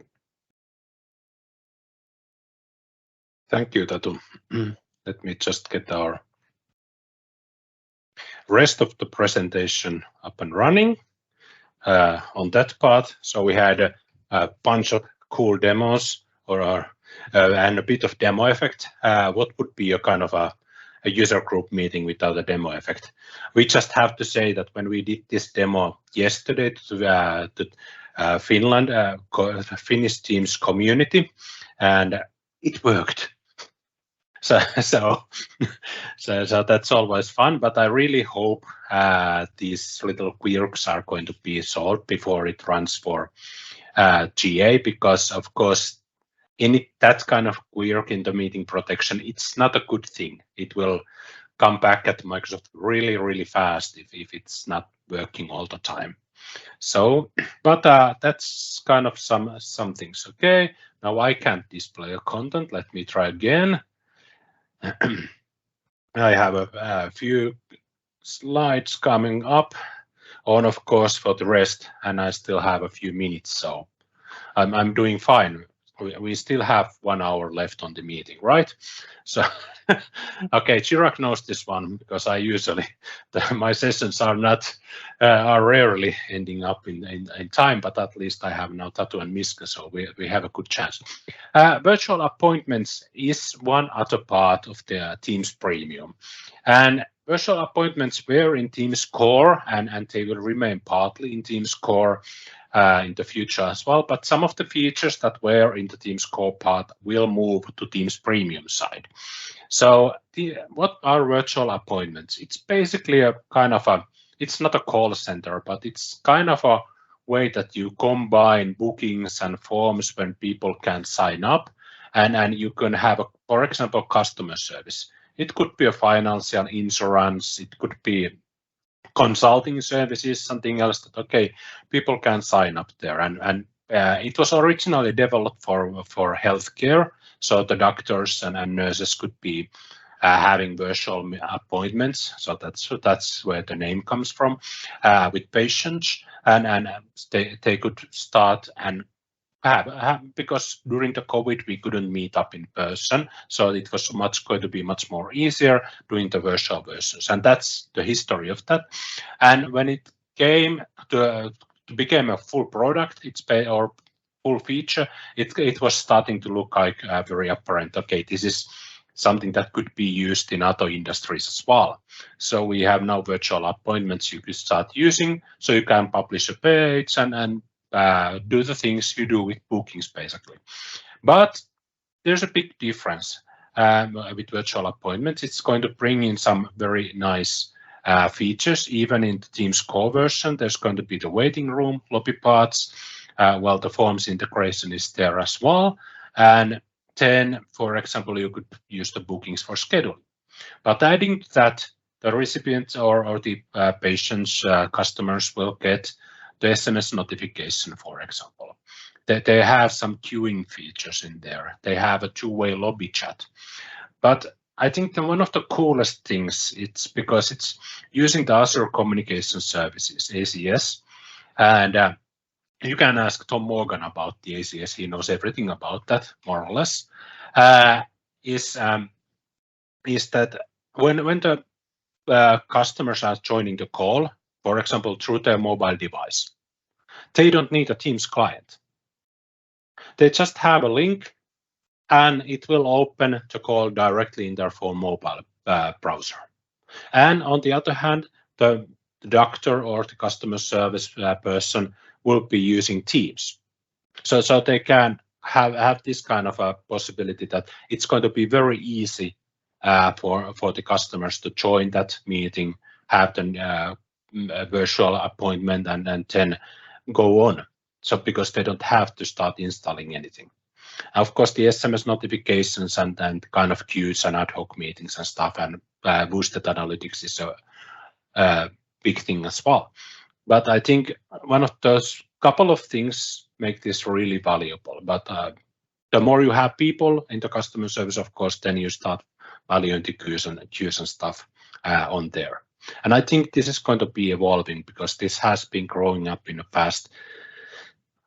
Speaker 3: Thank you, Tatu. Let me just get our rest of the presentation up and running on that part. So we had a bunch of cool demos and a bit of demo effect. What would be a kind of a user group meeting without a demo effect? We just have to say that when we did this demo yesterday to Finland, Finnish Teams community, and it worked. So that's always fun, but I really hope these little quirks are going to be solved before it runs for GA, because of course that kind of quirk in the meeting protection, it's not a good thing. It will come back at Microsoft really, really fast if it's not working all the time. So, but that's kind of some things. Okay, now I can't display a content. Let me try again. I have a few slides coming up on, of course, for the rest, and I still have a few minutes, so I'm doing fine. We still have 1 hour left on the meeting, right? So, okay, Chirag knows this one because I usually my sessions are rarely ending up in time, but at least I have now Tatu and Miska, so we have a good chance. Virtual appointments is one other part of the Teams Premium, and virtual appointments were in Teams Core, and they will remain partly in Teams Core in the future as well, but some of the features that were in the Teams Core part will move to Teams Premium side. So what are virtual appointments? It's basically a kind of it's not a call center, but it's kind of a way that you combine bookings and forms when people can sign up, and you can have, for example, customer service. It could be a financial insurance, it could be consulting services, something else that, okay, people can sign up there. And it was originally developed for healthcare, so the doctors and nurses could be having virtual appointments. So that's where the name comes from, with patients, and they could start and have, because during the COVID we couldn't meet up in person, so it was going to be much more easier doing the virtual versions, and that's the history of that. And when it came to become a full product, or full feature, it was starting to look like very apparent. Okay, this is something that could be used in other industries as well. So we have now virtual appointments you could start using, so you can publish a page and do the things you do with bookings, basically. But there's a big difference. with virtual appointments. It's going to bring in some very nice features, even in the Teams core version. There's going to be the waiting room, lobby paths, well, the forms integration is there as well. And then, for example, you could use the bookings for scheduling. But adding to that, the recipients or the patients, customers will get the SMS notification, for example. They have some queuing features in there. They have a two-way lobby chat. But I think that one of the coolest things, it's because it's using the Azure Communication Services, ACS. And you can ask Tom Morgan about the ACS. He knows everything about that, more or less. Is that when the customers are joining the call, for example, through their mobile device, they don't need a Teams client. They just have a link, and it will open the call directly in their phone mobile browser. And on the other hand, the doctor or the customer service person will be using Teams. So they can have this kind of a possibility that it's going to be very easy for the customers to join that meeting, have the virtual appointment, and then go on. So because they don't have to start installing anything. Of course, the SMS notifications and kind of queues and ad hoc meetings and stuff, and boosted analytics is a big thing as well. But I think one of those couple of things make this really valuable. But the more you have people in the customer service, of course, then you start valuing the queues and stuff on there. And I think this is going to be evolving because this has been growing up in the past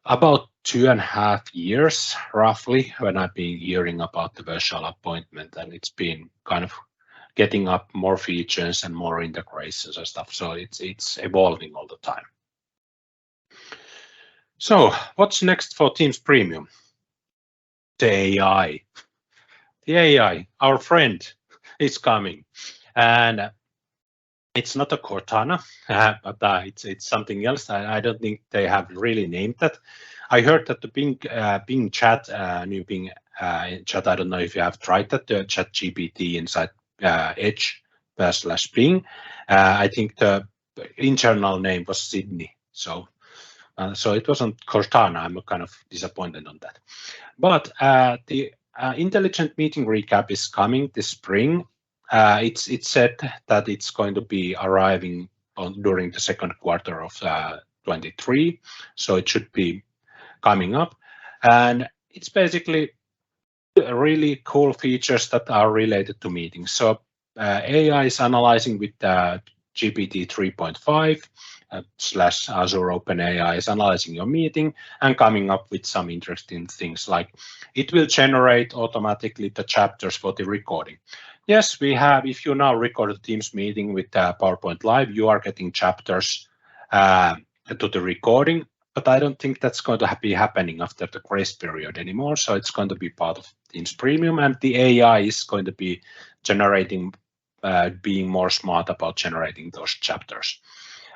Speaker 3: about 2.5 years, roughly, when I've been hearing about the virtual appointment, and it's been kind of getting up more features and more integrations and stuff. So it's evolving all the time. So what's next for Teams Premium? The AI. The AI, our friend, is coming. And it's not a Cortana, but it's something else. I don't think they have really named that. I heard that the Bing chat, new Bing chat, I don't know if you have tried that, the chat GPT inside Edge /Bing. I think the internal name was Sydney. So it wasn't Cortana. I'm kind of disappointed on that. But the intelligent meeting recap is coming this spring. It's said that it's going to be arriving during the second quarter of 23, so it should be coming up. And it's basically really cool features that are related to meetings. So AI is analyzing with GPT 3.5 / Azure OpenAI is analyzing your meeting and coming up with some interesting things, like it will generate automatically the chapters for the recording. Yes, we have, if you now record a Teams meeting with PowerPoint Live, you are getting chapters to the recording, but I don't think that's going to be happening after the grace period anymore. So it's going to be part of Teams Premium, and the AI is going to be generating, being more smart about generating those chapters.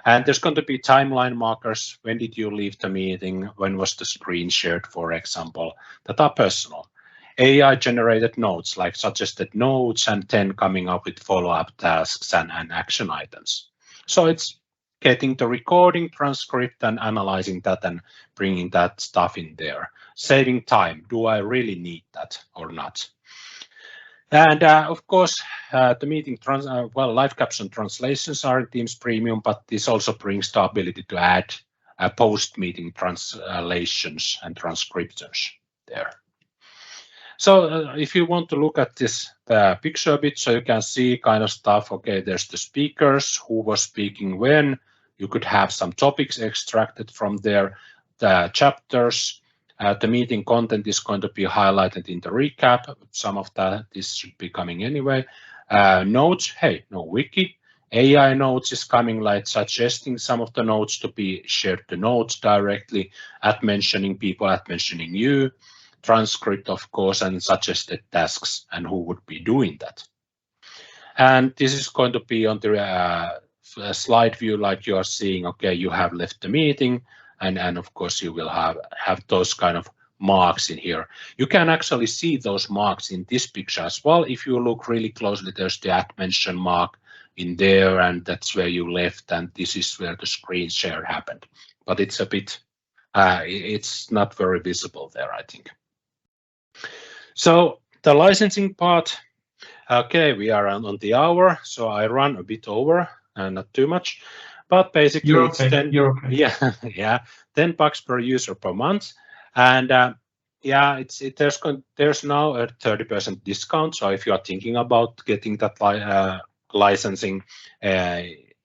Speaker 3: And there's going to be timeline markers. When did you leave the meeting? When was the screen shared, for example, that are personal. AI generated notes, like suggested notes, and then coming up with follow-up tasks and action items. So it's getting the recording, transcript, and analyzing that and bringing that stuff in there. Saving time. Do I really need that or not? And of course, the meeting, live caption translations are in Teams Premium, but this also brings the ability to add post-meeting translations and transcriptions there. So if you want to look at this picture a bit, so you can see kind of stuff. Okay, there's the speakers, who was speaking when. You could have some topics extracted from there, the chapters. The meeting content is going to be highlighted in the recap. Some of that, this should be coming anyway. Notes, hey, no wiki. AI notes is coming, like suggesting some of the notes to be shared to notes directly, at mentioning people, at mentioning you. Transcript, of course, and suggested tasks and who would be doing that. And this is going to be on the slide view, like you are seeing. Okay, you have left the meeting, and of course you will have those kind of marks in here. You can actually see those marks in this picture as well. If you look really closely, there's the @mention mark in there, and that's where you left, and this is where the screen share happened. But it's a bit, it's not very visible there, I think. So the licensing part, okay, we are on the hour, so I run a bit over, not too much, but basically
Speaker 1: You're
Speaker 3: it's
Speaker 1: okay.
Speaker 3: 10,
Speaker 1: You're okay.
Speaker 3: yeah, $10 per user per month, and yeah, there's now a 30% discount. So if you are thinking about getting that licensing,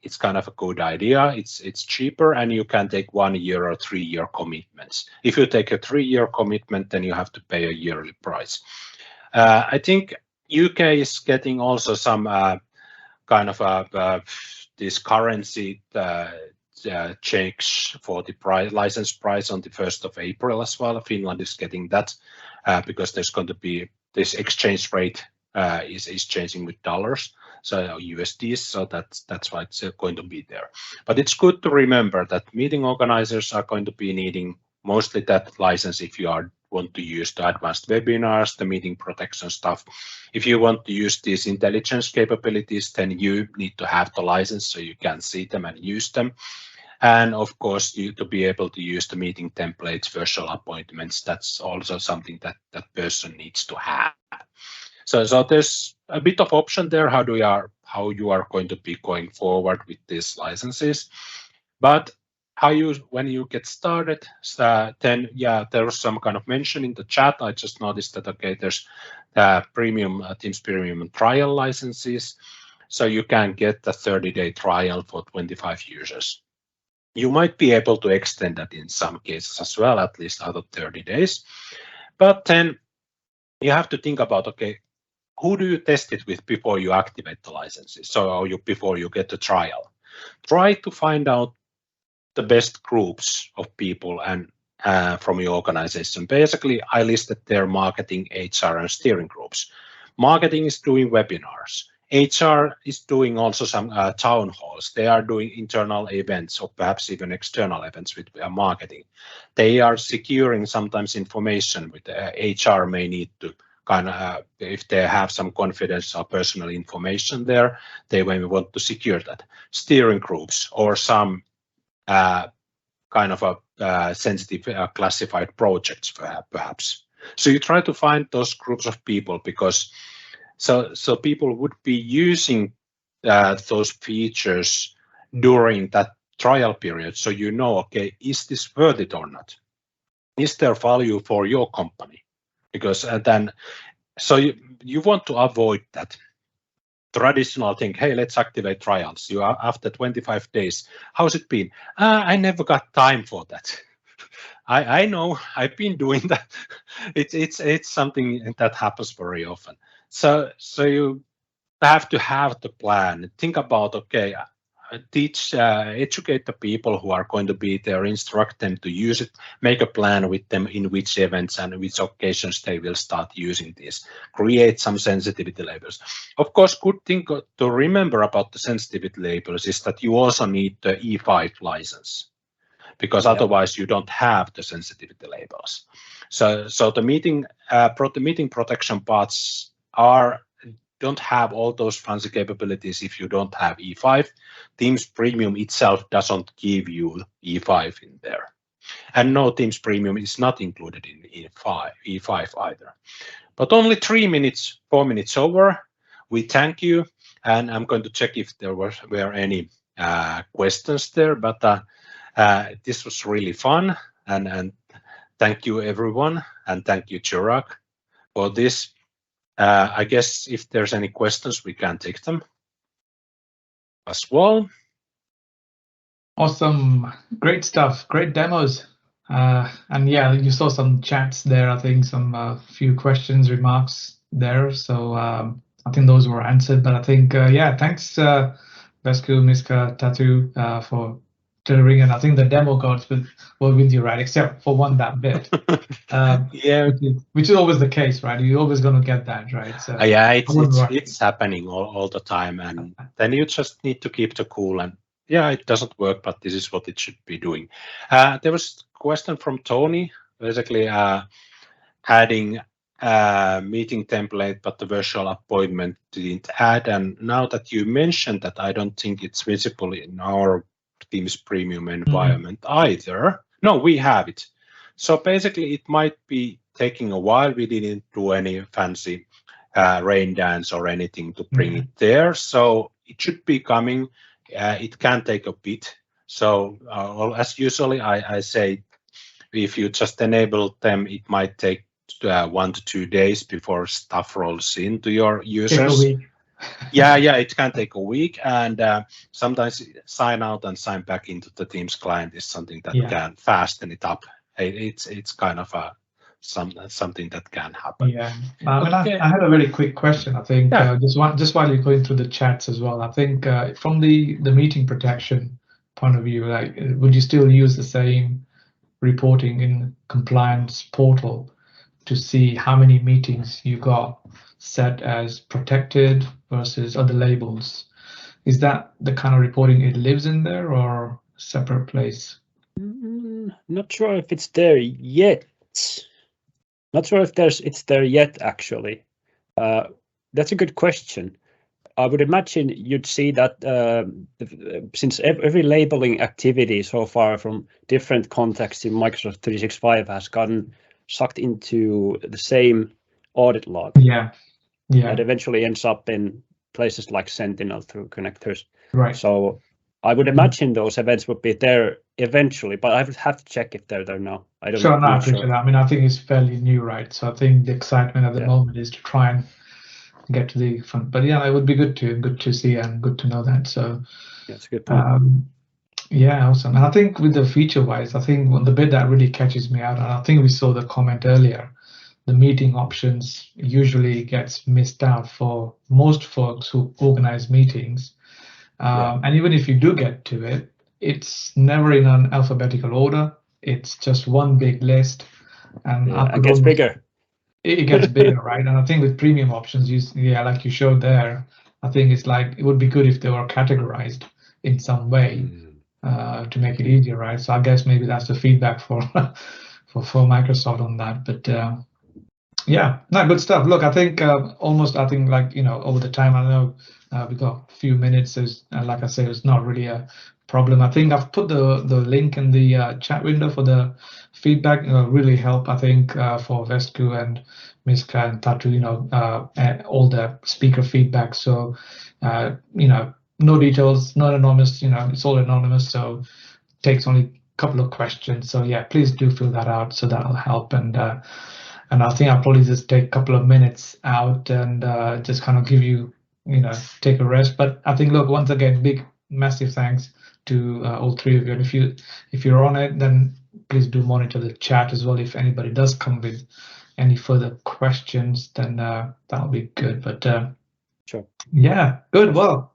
Speaker 3: it's kind of a good idea. It's cheaper, and you can take 1 year or 3 year commitments. If you take a 3 year commitment, then you have to pay a yearly price. I think UK is getting also some kind of this currency change for the license price on the 1st of April as well. Finland is getting that because there's going to be this exchange rate is changing with dollars, so USDs. So that's why it's going to be there. But it's good to remember that meeting organizers are going to be needing mostly that license if you want to use the advanced webinars, the meeting protection stuff. If you want to use these intelligence capabilities, then you need to have the license so you can see them and use them. And of course, to be able to use the meeting templates, virtual appointments, that's also something that that person needs to have. So there's a bit of option there how you are going to be going forward with these licenses. But when you get started, then yeah, there was some kind of mention in the chat. I just noticed that okay, there's premium Teams Premium trial licenses, so you can get the 30-day trial for 25 users. You might be able to extend that in some cases as well, at least out of 30 days. But then you have to think about, okay, who do you test it with before you activate the licenses? So before you get the trial, try to find out the best groups of people and from your organization. Basically, I listed their marketing, HR, and steering groups. Marketing is doing webinars. HR is doing also some town halls. They are doing internal events or perhaps even external events with marketing. They are securing sometimes information with HR may need to kind of, if they have some confidential personal information there, they may want to secure that. Steering groups or some kind of a sensitive classified projects perhaps. So you try to find those groups of people because so people would be using those features during that trial period. So you know, okay, is this worth it or not? Is there value for your company? Because then, so you want to avoid that traditional thing, hey, let's activate trials. You are after 25 days. How's it been? I never got time for that. I know, I've been doing that. It's something that happens very often. So you have to have the plan. Think about, okay, educate the people who are going to be there, instruct them to use it, make a plan with them in which events and which occasions they will start using this, create some sensitivity labels. Of course, good thing to remember about the sensitivity labels is that you also need the E5 license, because otherwise you don't have the sensitivity labels. So the meeting protection parts don't have all those fancy capabilities if you don't have E5. Teams Premium itself doesn't give you E5 in there. And no, Teams Premium is not included in E5 either. But only 4 minutes over. We thank you. And I'm going to check if there were any questions there. But this was really fun. And thank you, everyone. And thank you, Chirag, for this. I guess if there's any questions, we can take them as well.
Speaker 1: Awesome, great stuff, great demos. And yeah, you saw some chats there, I think some few questions, remarks there. So I think those were answered, but I think, yeah, thanks Vesku, Miska, Tatu for delivering, and I think the demo gods were with you, right? Except for that bit.
Speaker 3: Yeah,
Speaker 1: which is always the case, right? You're always going to get that, right? So
Speaker 3: yeah, it's happening all the time, and then you just need to keep the cool. And yeah, it doesn't work, but this is what it should be doing. There was a question from Tony. basically adding a meeting template, but the virtual appointment didn't add. And now that you mentioned that, I don't think it's visible in our Teams Premium environment either. No, we have it. So basically, it might be taking a while. We didn't do any fancy rain dance or anything to bring it there. So it should be coming. It can take a bit. So as usually I say, if you just enable them, it might take 1 to 2 days before stuff rolls into your users. yeah, it can take a week, and sometimes sign out and sign back into the Teams client is something that can fasten it up. It's kind of something that can happen.
Speaker 1: Yeah, I had a very quick question. I think just while you're going through the chats as well, I think from the meeting protection point of view, like, would you still use the same reporting in compliance portal to see how many meetings you got set as protected versus other labels? Is that the kind of reporting it lives in there, or separate place?
Speaker 5: Not sure if it's there yet. Not sure if it's there yet, actually. That's a good question. I would imagine you'd see that since every labeling activity so far from different contexts in Microsoft 365 has gotten sucked into the same audit log.
Speaker 1: Yeah.
Speaker 5: That eventually ends up in places like Sentinel through connectors.
Speaker 1: Right.
Speaker 5: So I would imagine those events would be there eventually, but I would have to check if they're there now. I don't know.
Speaker 1: I appreciate that. I mean, I think it's fairly new, right? So I think the excitement at the moment is to try and get to the front. But yeah, it would be good to see and good to know that. So
Speaker 5: that's a good point.
Speaker 1: Yeah, awesome. And I think with the feature wise, I think the bit that really catches me out, and I think we saw the comment earlier, the meeting options usually gets missed out for most folks who organize meetings. And even if you do get to it, it's never in an alphabetical order. It's just one big list, and
Speaker 5: it gets bigger.
Speaker 1: It gets bigger, right? And I think with premium options, like you showed there, I think it's like it would be good if they were categorized in some way to make it easier, right? So I guess maybe that's the feedback for Microsoft on that. But good stuff. Look, I think over the time, I know we got a few minutes. Like I say, it's not really a problem. I think I've put the link in the chat window for the feedback. It'll really help, I think, for Vesku and Miska and Tatu, all the speaker feedback. So, no details, not anonymous, it's all anonymous. So it takes only a couple of questions. So yeah, please do fill that out. So that'll help. And I think I'll probably just take a couple of minutes out and just kind of give you, take a rest. But I think, look, once again, big, massive thanks to all three of you. And if you're on it, then please do monitor the chat as well. If anybody does come with any further questions, then that'll be good. But
Speaker 5: sure.
Speaker 1: Yeah, good. Well,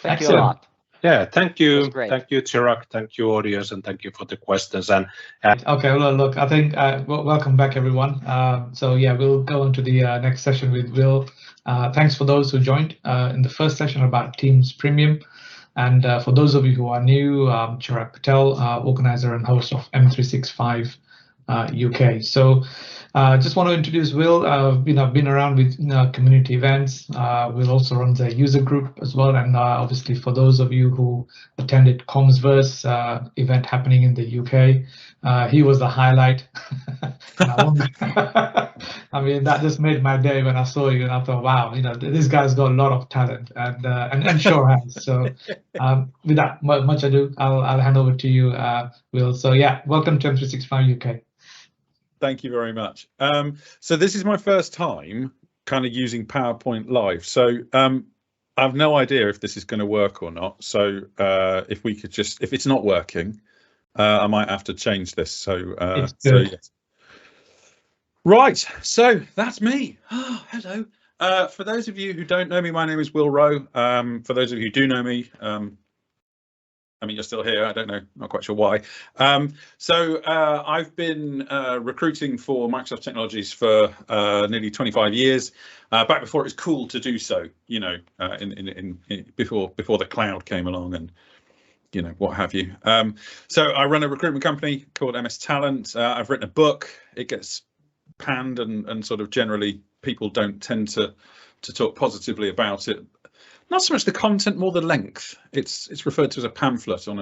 Speaker 4: thank you a lot.
Speaker 3: Yeah, thank you. Thank you, Chirag. Thank you, audience, and thank you for the questions. And
Speaker 1: okay, well, look, I think welcome back, everyone. So yeah, we'll go into the next session with Will. Thanks for those who joined in the first session about Teams Premium. And for those of you who are new, Chirag Patel, organizer and host of M365 UK. So just want to introduce Will. Been around with community events. Will also runs a user group as well. And obviously for those of you who attended Comsverse event happening in the UK, he was the highlight. I mean, that just made my day when I saw you, and I thought, wow, this guy's got a lot of talent, and sure has. So without much ado, I'll hand over to you, Will. So yeah, welcome to M365 UK.
Speaker 2: Thank you very much. So this is my first time kind of using PowerPoint live. So I have no idea if this is going to work or not. So if we could just, if it's not working, I might have to change this. So yes. Right. So that's me. Oh, hello. For those of you who don't know me, my name is Will Rowe. For those of you who do know me, I mean, you're still here. I don't know, not quite sure why. So I've been recruiting for Microsoft Technologies for nearly 25 years, back before it was cool to do so, before the cloud came along you know, what have you. So I run a recruitment company called MS Talent. I've written a book. It gets panned and sort of generally people don't tend to talk positively about it. Not so much the content, more the length. It's referred to as a pamphlet on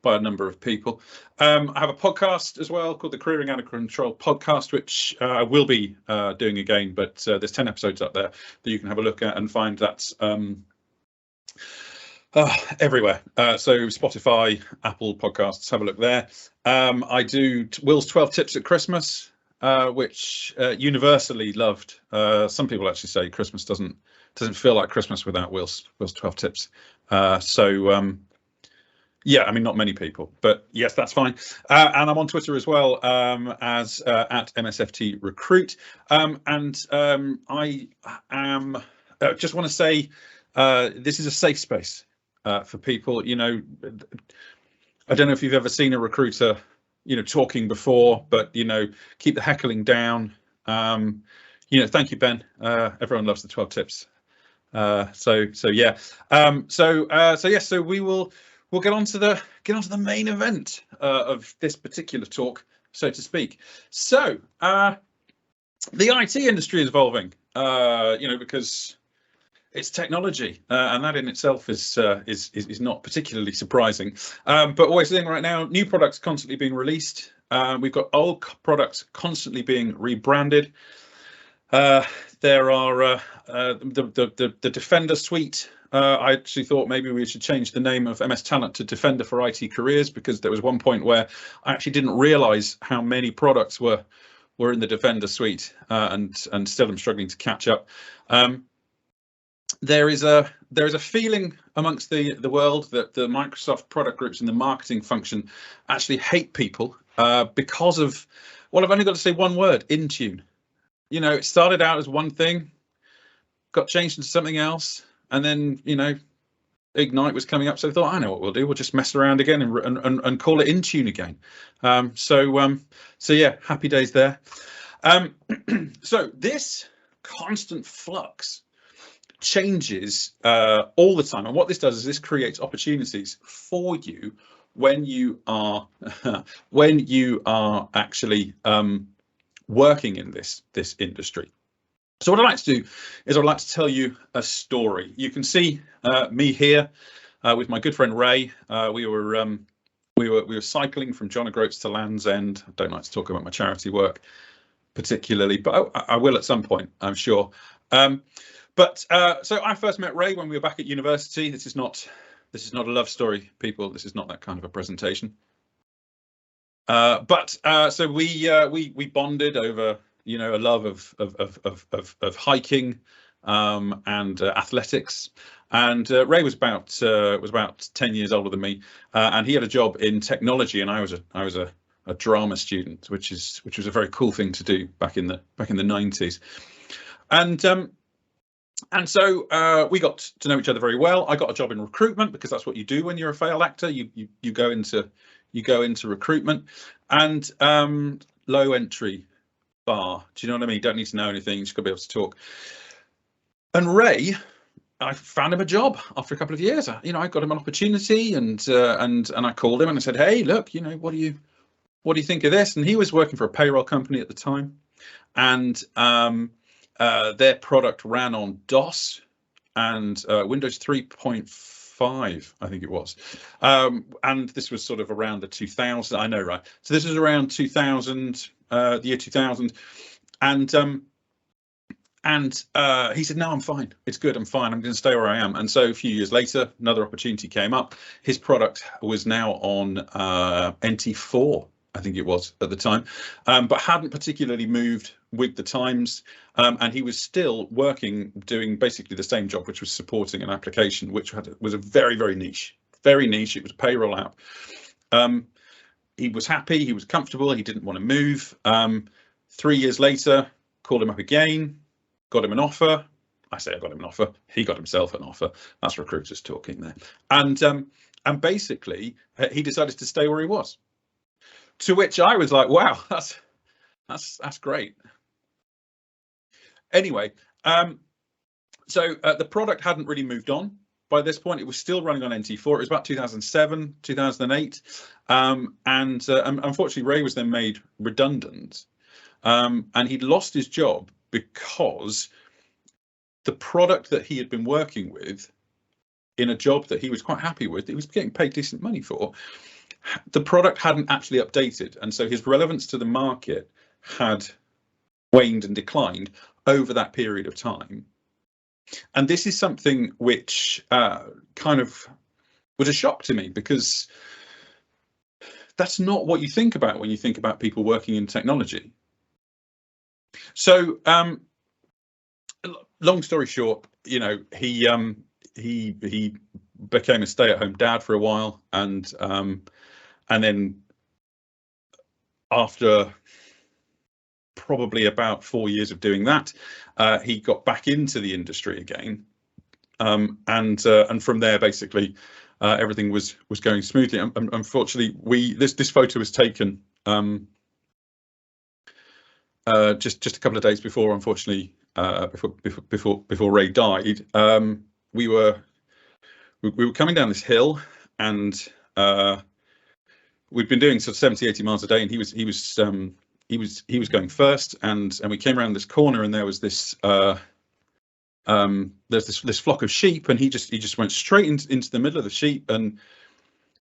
Speaker 2: by a number of people. I have a podcast as well called the Careering Out of Control podcast, which I will be doing again, but there's 10 episodes up there that you can have a look at and find that's everywhere. So Spotify, Apple Podcasts, have a look there. I do Will's 12 Tips at Christmas, which universally loved. Some people actually say Christmas doesn't feel like Christmas without Will's 12 Tips. Yeah, I mean, not many people, but yes, that's fine. And I'm on Twitter as well as at MSFT Recruit. I am just want to say this is a safe space for people. You know, I don't know if you've ever seen a recruiter, you know, talking before, but you know, keep the heckling down. You know, thank you, Ben. Everyone loves the 12 tips. So we'll get on to the main event of this particular talk, so to speak. So the IT industry is evolving, you know, because it's technology, and that in itself is not particularly surprising. But what we're seeing right now, new products constantly being released. We've got old products constantly being rebranded. There are the Defender suite. I actually thought maybe we should change the name of MS Talent to Defender for IT Careers, because there was one point where I actually didn't realize how many products were in the Defender suite, and still I'm struggling to catch up. There is a feeling amongst the world that the Microsoft product groups and the marketing function actually hate people because of, well, I've only got to say one word: Intune. You know, it started out as one thing, got changed into something else, and then, you know, Ignite was coming up, so I thought, I know what we'll do. We'll just mess around again and call it Intune again. So yeah, happy days there. So this constant flux changes all the time, and what this does is this creates opportunities for you when you are actually working in this industry. So what I'd like to do is I'd like to tell you a story. You can see me here with my good friend Ray. We were cycling from John O'Groats to Land's End. I don't like to talk about my charity work particularly, but I will at some point, I'm sure. So I first met Ray when we were back at university. This is not a love story, people. This is not that kind of a presentation. So we bonded over, you know, a love of hiking and athletics. And Ray was about 10 years older than me, and he had a job in technology, and I was a drama student, which was a very cool thing to do back in the 90s. And so we got to know each other very well. I got a job in recruitment because that's what you do when you're a failed actor. You go into recruitment, and low entry bar. Do you know what I mean? Don't need to know anything. You just got to be able to talk. And Ray, I found him a job after a couple of years. You know, I got him an opportunity, and I called him and I said, hey, look, you know, what do you think of this? And he was working for a payroll company at the time, and their product ran on DOS and Windows 3.5, I think it was. And this was sort of around the 2000, I know, right? So this was around 2000, the year 2000. And he said, no, I'm fine. It's good. I'm fine. I'm going to stay where I am. And so a few years later, another opportunity came up. His product was now on NT4, I think it was at the time, but hadn't particularly moved with the times. And he was still working, doing basically the same job, which was supporting an application, which was a very, very niche. It was a payroll app. He was happy. He was comfortable. He didn't want to move. 3 years later, called him up again. Got him an offer. I say I got him an offer. He got himself an offer. That's recruiters talking there. And basically, he decided to stay where he was. To which I was like, wow, that's great. Anyway, so the product hadn't really moved on. by this point. It was still running on NT4. It was about 2007, 2008. And unfortunately, Ray was then made redundant. And he'd lost his job because the product that he had been working with in a job that he was quite happy with, he was getting paid decent money for, the product hadn't actually updated. And so his relevance to the market had waned and declined over that period of time. And this is something which kind of was a shock to me, because that's not what you think about when you think about people working in technology. So long story short, you know, he became a stay-at-home dad for a while, and then after probably about 4 years of doing that, he got back into the industry again, and from there basically everything was going smoothly. Unfortunately, this photo was taken just a couple of days before, unfortunately, before Ray died. We were coming down this hill, and we'd been doing sort of 70-80 miles a day, and he was going first, and we came around this corner, and there was this there's this flock of sheep, and he just went straight into the middle of the sheep, and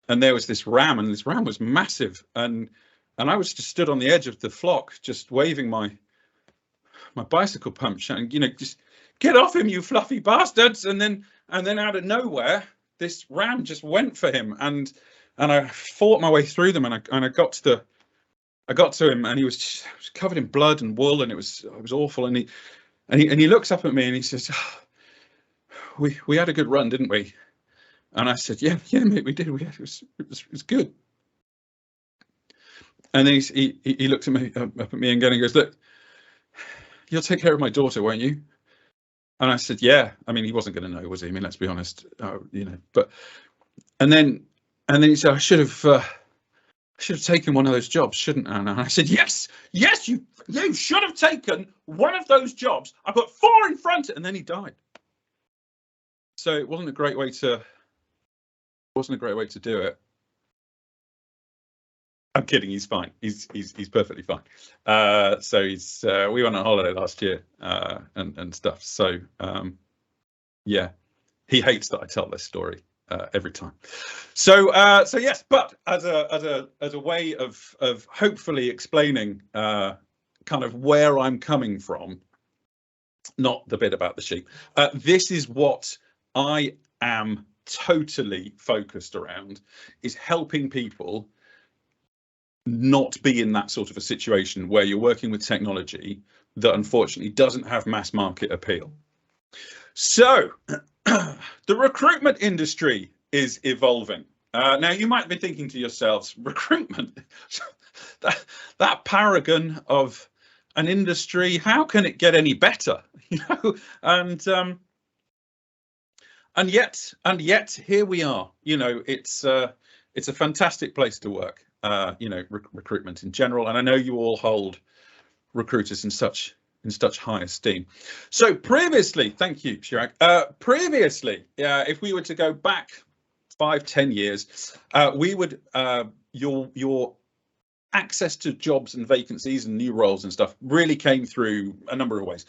Speaker 2: there was this ram, and this ram was massive, and I was just stood on the edge of the flock, just waving my bicycle pump, shouting, you know, just get off him, you fluffy bastards. And then out of nowhere, this ram just went for him, and I fought my way through them, and I got to him, and he was covered in blood and wool, and it was awful. And he looks up at me, and he says, oh, we had a good run, didn't we? And I said, yeah, mate, we did. It was good. And then he looked at me up at me again, and goes, look, you'll take care of my daughter, won't you? And I said, yeah. I mean, he wasn't going to know, was he? I mean, let's be honest, you know. But and then he said, I should have taken one of those jobs, shouldn't I? And I said, yes, you should have taken one of those jobs. I put 4 in front, and then he died. So it wasn't a great way to do it. I'm kidding. He's fine. He's perfectly fine. So we went on holiday last year and stuff. So yeah, he hates that I tell this story every time. So yes, but as a way of hopefully explaining kind of where I'm coming from, not the bit about the sheep. This is what I am totally focused around, is helping people not be in that sort of a situation where you're working with technology that unfortunately doesn't have mass market appeal. So the recruitment industry is evolving. Now you might be thinking to yourselves, recruitment, that paragon of an industry, how can it get any better? You know, and yet here we are. You know, it's a fantastic place to work. You know, recruitment in general, and I know you all hold recruiters in such high esteem. So previously, thank you, Chirag. Previously, if we were to go back 5-10 years, we would your access to jobs and vacancies and new roles and stuff really came through a number of ways.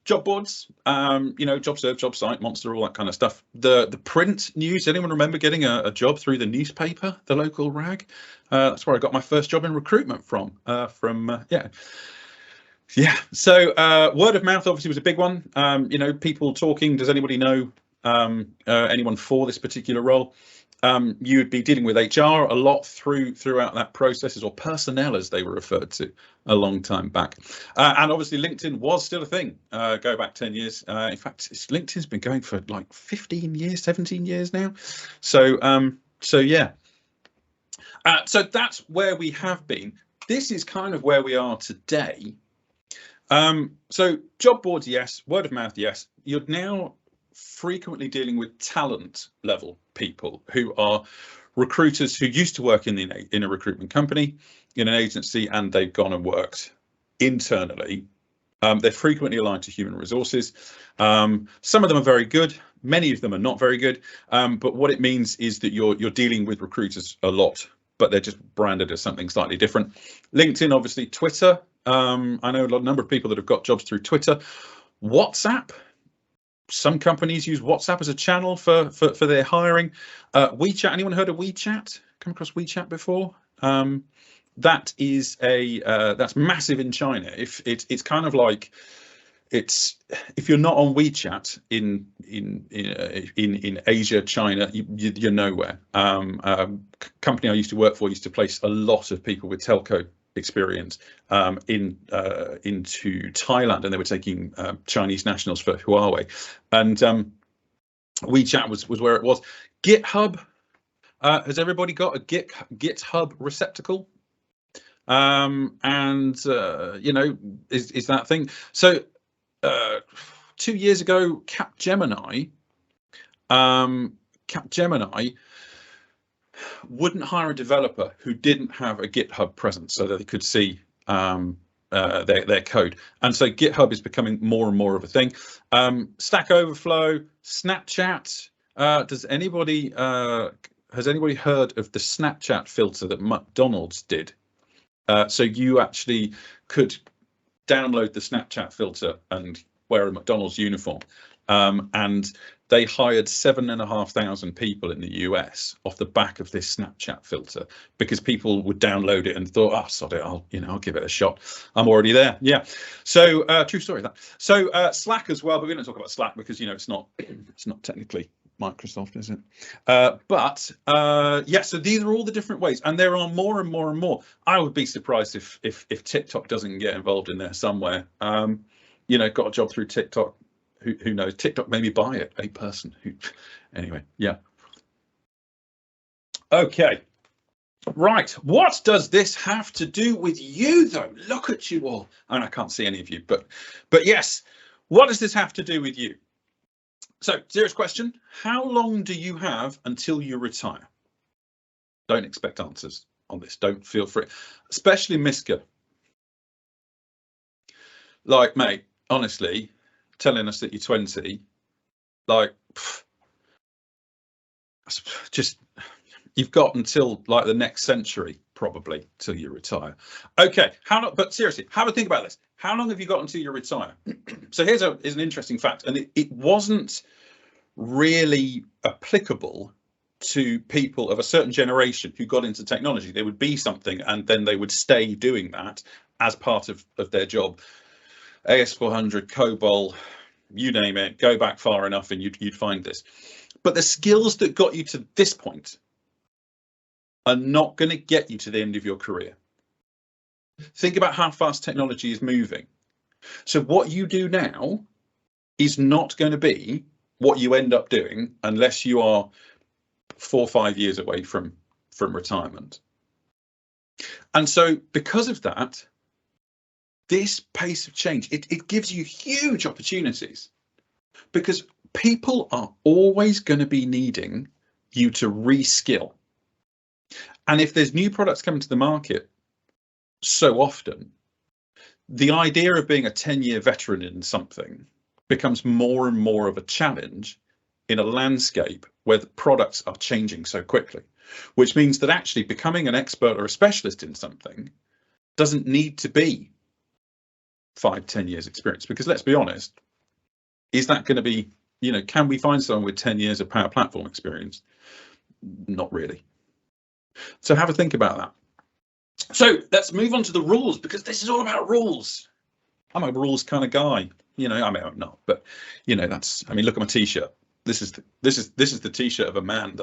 Speaker 2: Job boards, you know, JobServe, JobSite, Monster, all that kind of stuff. The print news. Anyone remember getting a job through the newspaper, the local rag? That's where I got my first job in recruitment from. Yeah. So word of mouth obviously was a big one. You know, people talking. Does anybody know anyone for this particular role? You would be dealing with HR a lot throughout that process, or personnel as they were referred to a long time back. And obviously LinkedIn was still a thing, go back 10 years. In fact, LinkedIn's been going for like 15 years, 17 years now. So yeah. So that's where we have been. This is kind of where we are today. So job boards, yes. Word of mouth, yes. You're now frequently dealing with talent level people who are recruiters who used to work in a recruitment company, in an agency, and they've gone and worked internally. They're frequently aligned to human resources. Some of them are very good. Many of them are not very good, but what it means is that you're dealing with recruiters a lot, but they're just branded as something slightly different. LinkedIn, obviously, Twitter. I know a number of people that have got jobs through Twitter. WhatsApp. Some companies use WhatsApp as a channel for their hiring. WeChat. Anyone heard of WeChat? Come across WeChat before? That is that's massive in China. If it's kind of like, if you're not on WeChat in Asia, China, you're nowhere. Company I used to work for used to place a lot of people with telco experience into Thailand, and they were taking Chinese nationals for Huawei, and WeChat was where it was. GitHub. Has everybody got a GitHub receptacle? You know, is that thing. So 2 years ago, Capgemini wouldn't hire a developer who didn't have a GitHub presence so that they could see their code. And so GitHub is becoming more and more of a thing. Stack Overflow, Snapchat. Has anybody heard of the Snapchat filter that McDonald's did? So you actually could download the Snapchat filter and wear a McDonald's uniform. And they hired 7,500 people in the US off the back of this Snapchat filter, because people would download it and thought, oh, sod it, I'll give it a shot. I'm already there. Yeah. So true story that. So Slack as well, but we don't talk about Slack because it's not technically Microsoft, is it? But yeah, so these are all the different ways, and there are more and more and more. I would be surprised if TikTok doesn't get involved in there somewhere. Got a job through TikTok. Who knows? TikTok maybe buy it. A person who, anyway, yeah. Okay, right. What does this have to do with you, though? Look at you all. I mean, I can't see any of you, but yes. What does this have to do with you? So, serious question. How long do you have until you retire? Don't expect answers on this. Don't feel free, especially Miska. Like, mate, honestly, telling us that you're 20, like, just, you've got until like the next century probably till you retire. Okay, but seriously, have a think about this. How long have you got until you retire? So here's an interesting fact, and it wasn't really applicable to people of a certain generation who got into technology. There would be something and then they would stay doing that as part of their job. AS400, COBOL, you name it, go back far enough and you'd find this. But the skills that got you to this point are not going to get you to the end of your career. Think about how fast technology is moving. So what you do now is not going to be what you end up doing unless you are 4 or 5 years away from retirement. And so because of that, this pace of change, it gives you huge opportunities, because people are always going to be needing you to reskill. And if there's new products coming to the market so often, the idea of being a 10-year veteran in something becomes more and more of a challenge in a landscape where the products are changing so quickly, which means that actually becoming an expert or a specialist in something doesn't need to be 5-10 years experience, because let's be honest, is that going to be, can we find someone with 10 years of Power Platform experience? Not really. So have a think about that. So let's move on to the rules, because this is all about rules. I'm a rules kind of guy, I mean, I'm not, but that's, I mean, look at my t-shirt. This is the t-shirt of a man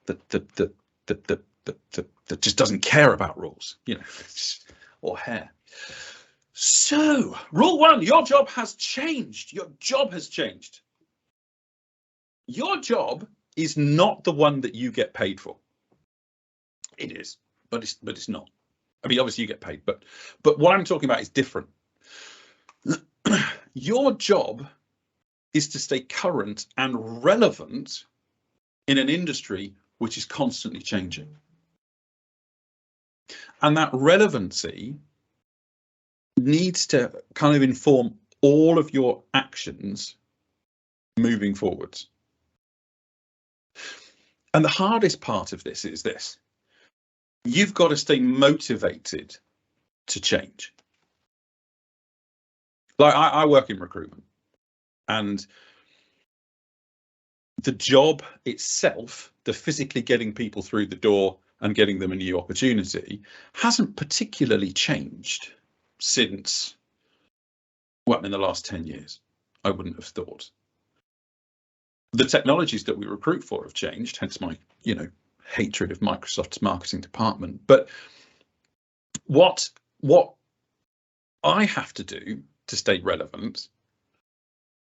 Speaker 2: that just doesn't care about rules, or hair. So, rule 1, your job has changed. Your job has changed. Your job is not the one that you get paid for. It is, but it's not. I mean, obviously you get paid, but what I'm talking about is different. Your job is to stay current and relevant in an industry which is constantly changing. And that relevancy needs to kind of inform all of your actions moving forwards. And the hardest part of this is this. You've got to stay motivated to change. Like I work in recruitment, and the job itself, the physically getting people through the door and getting them a new opportunity, hasn't particularly changed since, well, in the last 10 years, I wouldn't have thought. The technologies that we recruit for have changed, hence my, hatred of Microsoft's marketing department. But what I have to do to stay relevant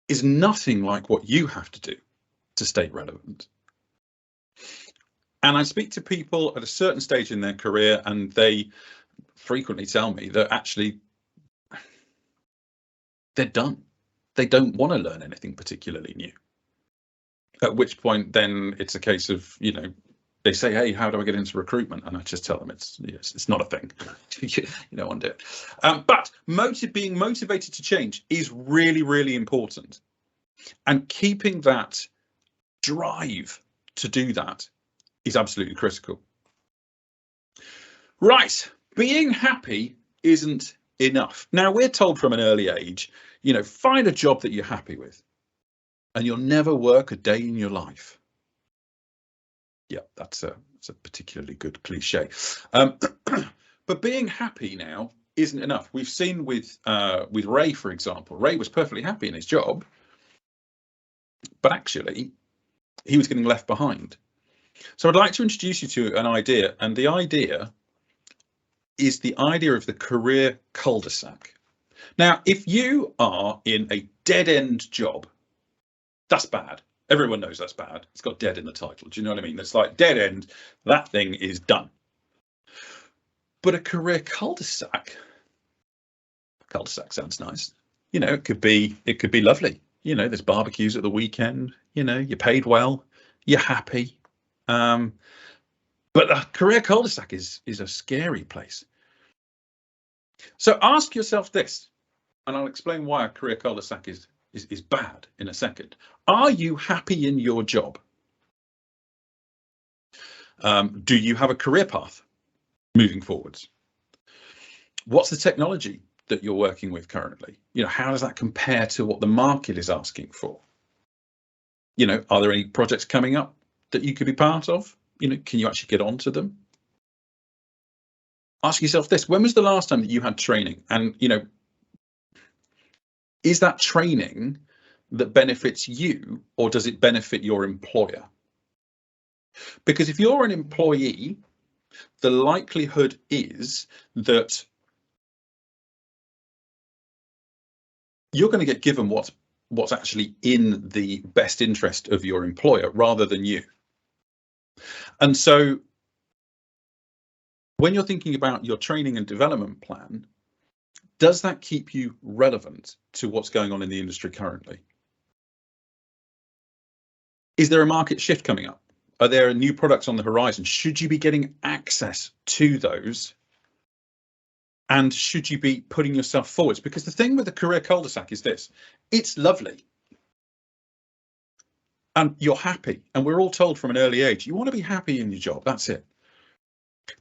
Speaker 2: is nothing like what you have to do to stay relevant. And I speak to people at a certain stage in their career, and they frequently tell me that actually they're done. They don't want to learn anything particularly new. At which point then it's a case of, they say, hey, how do I get into recruitment? And I just tell them it's not a thing. You don't want to do it. But being motivated to change is really, really important. And keeping that drive to do that is absolutely critical. Right, being happy isn't enough. Now, we're told from an early age, find a job that you're happy with, and you'll never work a day in your life. Yeah, that's a particularly good cliche. But being happy now isn't enough. We've seen with Ray, for example. Ray was perfectly happy in his job, but actually he was getting left behind. So I'd like to introduce you to an idea, and the idea is the idea of the career cul-de-sac. Now, if you are in a dead-end job, that's bad. Everyone knows that's bad. It's got dead in the title. Do you know what I mean? It's like dead end, that thing is done. But a career cul-de-sac sounds nice. It could be lovely. There's barbecues at the weekend, you're paid well, you're happy. But a career cul-de-sac is a scary place. So ask yourself this, and I'll explain why a career cul-de-sac is bad in a second. Are you happy in your job? Do you have a career path moving forwards? What's the technology that you're working with currently? How does that compare to what the market is asking for? Are there any projects coming up that you could be part of? Can you actually get onto them? Ask yourself this: when was the last time that you had training? And is that training that benefits you, or does it benefit your employer? Because if you're an employee, the likelihood is that you're going to get given what's actually in the best interest of your employer rather than you. And so when you're thinking about your training and development plan, does that keep you relevant to what's going on in the industry currently? Is there a market shift coming up? Are there new products on the horizon? Should you be getting access to those? And should you be putting yourself forwards? Because the thing with the career cul-de-sac is this: it's lovely. And you're happy. And we're all told from an early age, you want to be happy in your job. That's it.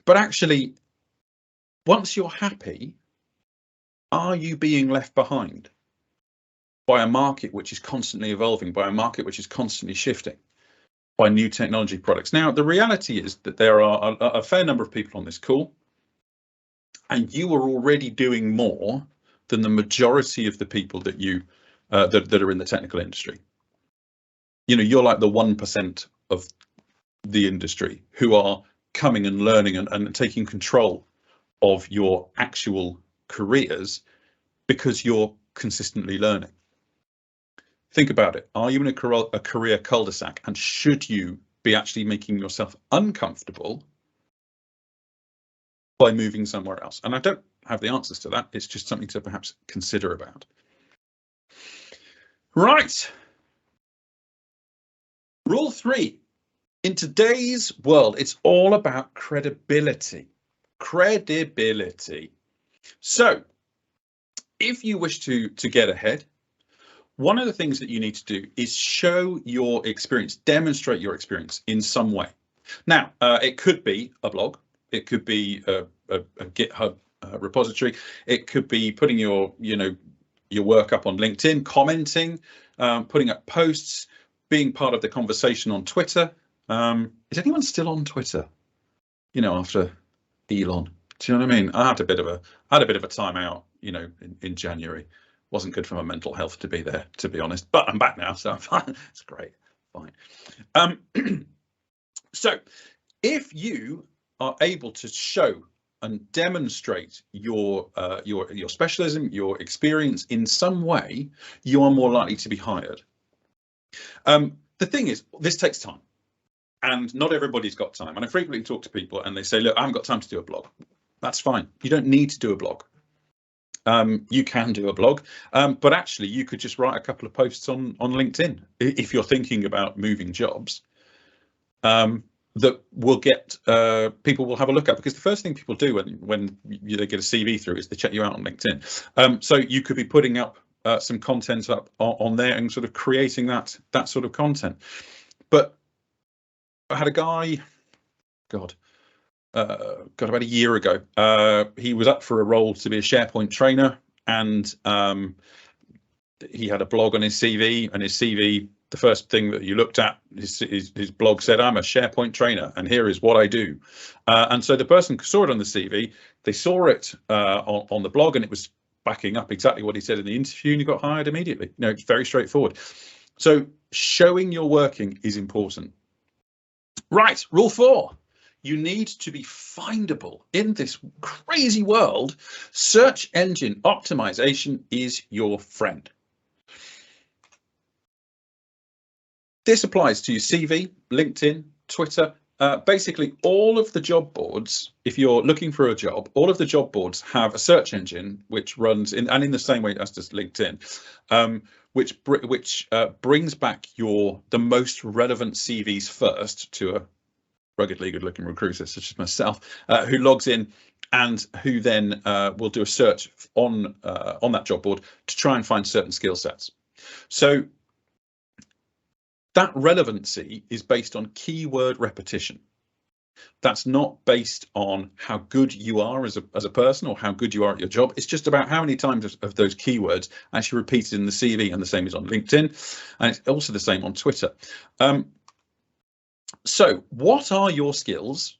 Speaker 2: But actually, once you're happy, are you being left behind by a market which is constantly evolving, by a market which is constantly shifting, by new technology products? Now, the reality is that there are a fair number of people on this call, and you are already doing more than the majority of the people that that are in the technical industry. You're like the 1% of the industry who are coming and learning and taking control of your actual careers because you're consistently learning. Think about it. Are you in a career cul-de-sac, and should you be actually making yourself uncomfortable by moving somewhere else? And I don't have the answers to that. It's just something to perhaps consider about. Right. Rule 3. In today's world, it's all about credibility. Credibility. So if you wish to get ahead, one of the things that you need to do is show your experience, demonstrate your experience in some way. Now, it could be a blog, it could be a GitHub repository, it could be putting your work up on LinkedIn, commenting, putting up posts, being part of the conversation on Twitter. Is anyone still on Twitter? After Elon, do you know what I mean? I had a bit of a time out, in January. Wasn't good for my mental health to be there, to be honest. But I'm back now, so I'm fine. It's great, fine. So, if you are able to show and demonstrate your specialism, your experience in some way, you are more likely to be hired. The thing is, this takes time, and not everybody's got time. And I frequently talk to people and they say, look, I haven't got time to do a blog. That's fine. You don't need to do a blog. You can do a blog, but actually you could just write a couple of posts on LinkedIn if you're thinking about moving jobs. That will get people will have a look at, because the first thing people do when they get a CV through is they check you out on LinkedIn. So you could be putting up some content up on there and sort of creating that sort of content. But I had a guy, about a year ago, he was up for a role to be a SharePoint trainer, and he had a blog on his CV, and his CV, the first thing that you looked at, his blog said, I'm a SharePoint trainer and here is what I do. And so the person saw it on the CV, they saw it on the blog, and it was backing up exactly what he said in the interview, and he got hired immediately. It's very straightforward. So showing your working is important. Right, rule 4. You need to be findable. In this crazy world, search engine optimization is your friend. This applies to your CV, LinkedIn, Twitter, basically all of the job boards. If you're looking for a job, all of the job boards have a search engine which runs in the same way as does LinkedIn, which brings back the most relevant CVs first to a ruggedly good-looking recruiter such as myself, who logs in and who then will do a search on that job board to try and find certain skill sets. So that relevancy is based on keyword repetition. That's not based on how good you are as a person or how good you are at your job. It's just about how many times of those keywords actually repeated in the CV, and the same is on LinkedIn, and it's also the same on Twitter. So what are your skills,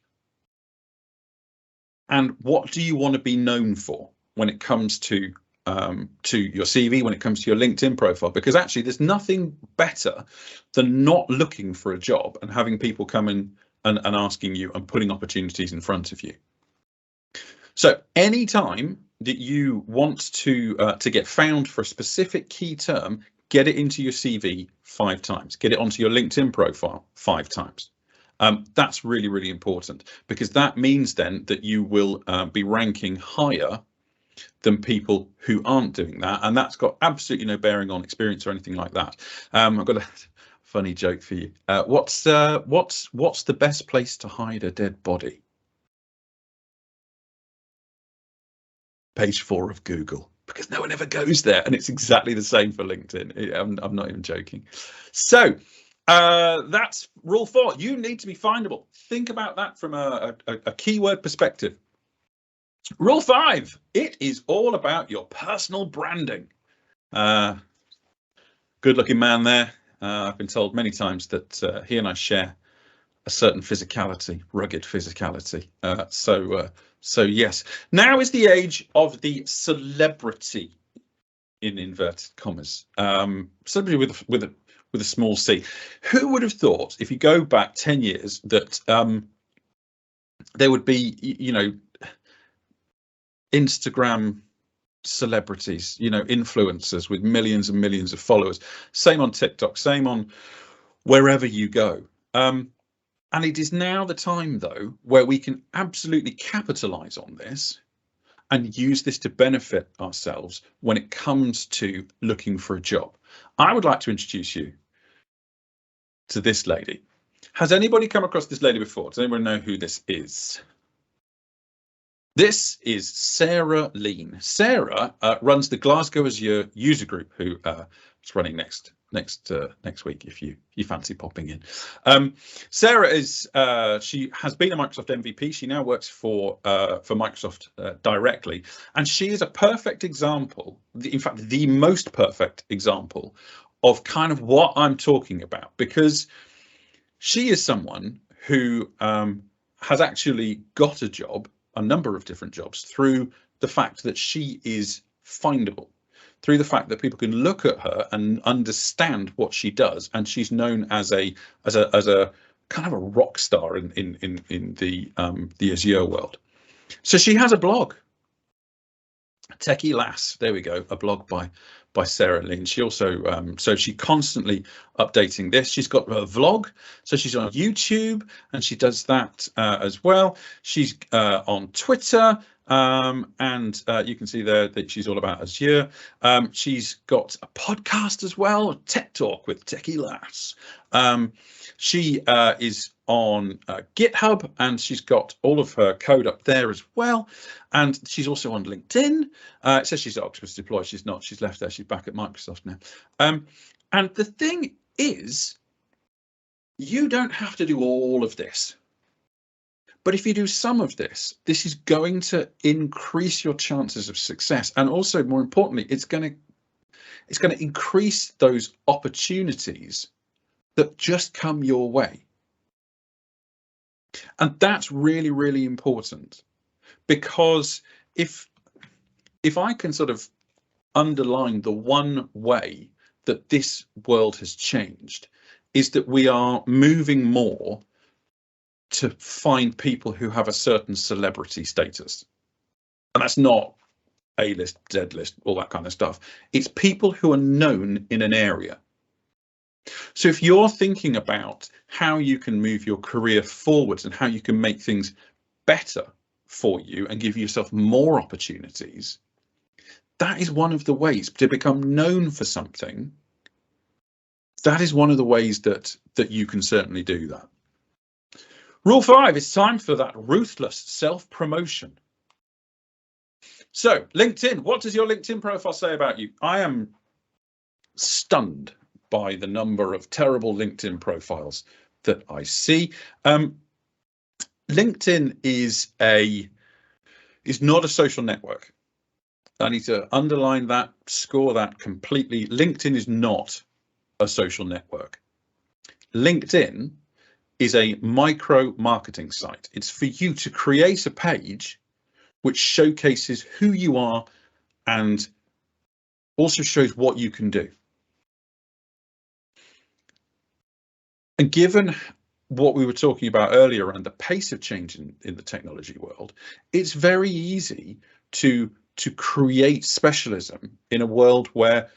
Speaker 2: and what do you want to be known for when it comes to your CV, when it comes to your LinkedIn profile? Because actually there's nothing better than not looking for a job and having people come in and asking you and putting opportunities in front of you. So anytime that you want to get found for a specific key term, get it into your CV 5 times, get it onto your LinkedIn profile 5 times. That's really, really important, because that means then that you will be ranking higher than people who aren't doing that, and that's got absolutely no bearing on experience or anything like that. I've got a funny joke for you. What's the best place to hide a dead body? Page 4 of Google, because no one ever goes there, and it's exactly the same for LinkedIn. I'm not even joking. So that's rule 4. You need to be findable. Think about that from a keyword perspective. Rule 5, it is all about your personal branding. Good looking man there. I've been told many times that he and I share a certain physicality, rugged physicality. So yes, now is the age of the celebrity, in inverted commas. Celebrity with a small c. Who would have thought, if you go back 10 years, that there would be, Instagram celebrities, influencers with millions and millions of followers, same on TikTok, same on wherever you go. And it is now the time, though, where we can absolutely capitalize on this and use this to benefit ourselves when it comes to looking for a job. I would like to introduce you to this lady. Has anybody come across this lady before? Does anyone know who this is? This is Sarah Lean. Sarah runs the Glasgow Azure user group, who It's running next week if you fancy popping in. Sarah is she has been a Microsoft MVP. She now works for Microsoft directly, and she is a perfect example, in fact the most perfect example of kind of what I'm talking about, because she is someone who has actually got a job, a number of different jobs, through the fact that she is findable, through the fact that people can look at her and understand what she does, and she's known as a kind of a rock star in the Azure world. So she has a blog, Techie Lass. There we go, a blog by Sarah Lynn. She also so she constantly updating this. She's got a vlog, so she's on YouTube and she does that as well. She's on Twitter. And you can see there that she's all about Azure. She's got a podcast as well, a Tech Talk with Techie Lass. She is on GitHub, and she's got all of her code up there as well. And she's also on LinkedIn. It says she's at Octopus Deploy. She's not. She's left there. She's back at Microsoft now. And the thing is, you don't have to do all of this. But if you do some of this, this is going to increase your chances of success. And also, more importantly, it's going to increase those opportunities that just come your way. And that's really, really important, because if I can sort of underline the one way that this world has changed, is that we are moving more to find people who have a certain celebrity status. And that's not A-list, Z-list, all that kind of stuff. It's people who are known in an area. So if you're thinking about how you can move your career forwards and how you can make things better for you and give yourself more opportunities, that is one of the ways to become known for something. That is one of the ways that you can certainly do that. Rule 5, it's time for that ruthless self-promotion. So, LinkedIn, what does your LinkedIn profile say about you? I am stunned by the number of terrible LinkedIn profiles that I see. LinkedIn is not a social network. I need to underline that, score that completely. LinkedIn is not a social network. LinkedIn is a micro marketing site. It's for you to create a page which showcases who you are and also shows what you can do. And given what we were talking about earlier around the pace of change in the technology world, it's very easy to create specialism in a world where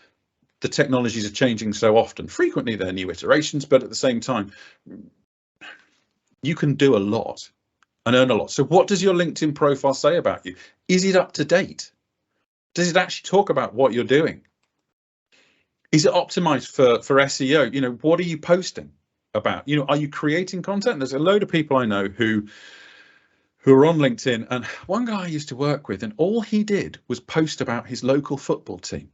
Speaker 2: the technologies are changing so often. Frequently there are new iterations, but at the same time, you can do a lot and earn a lot. So what does your LinkedIn profile say about you? Is it up to date? Does it actually talk about what you're doing? Is it optimized for SEO? You know, what are you posting about? You know, are you creating content? There's a load of people I know who are on LinkedIn, and one guy I used to work with, and all he did was post about his local football team.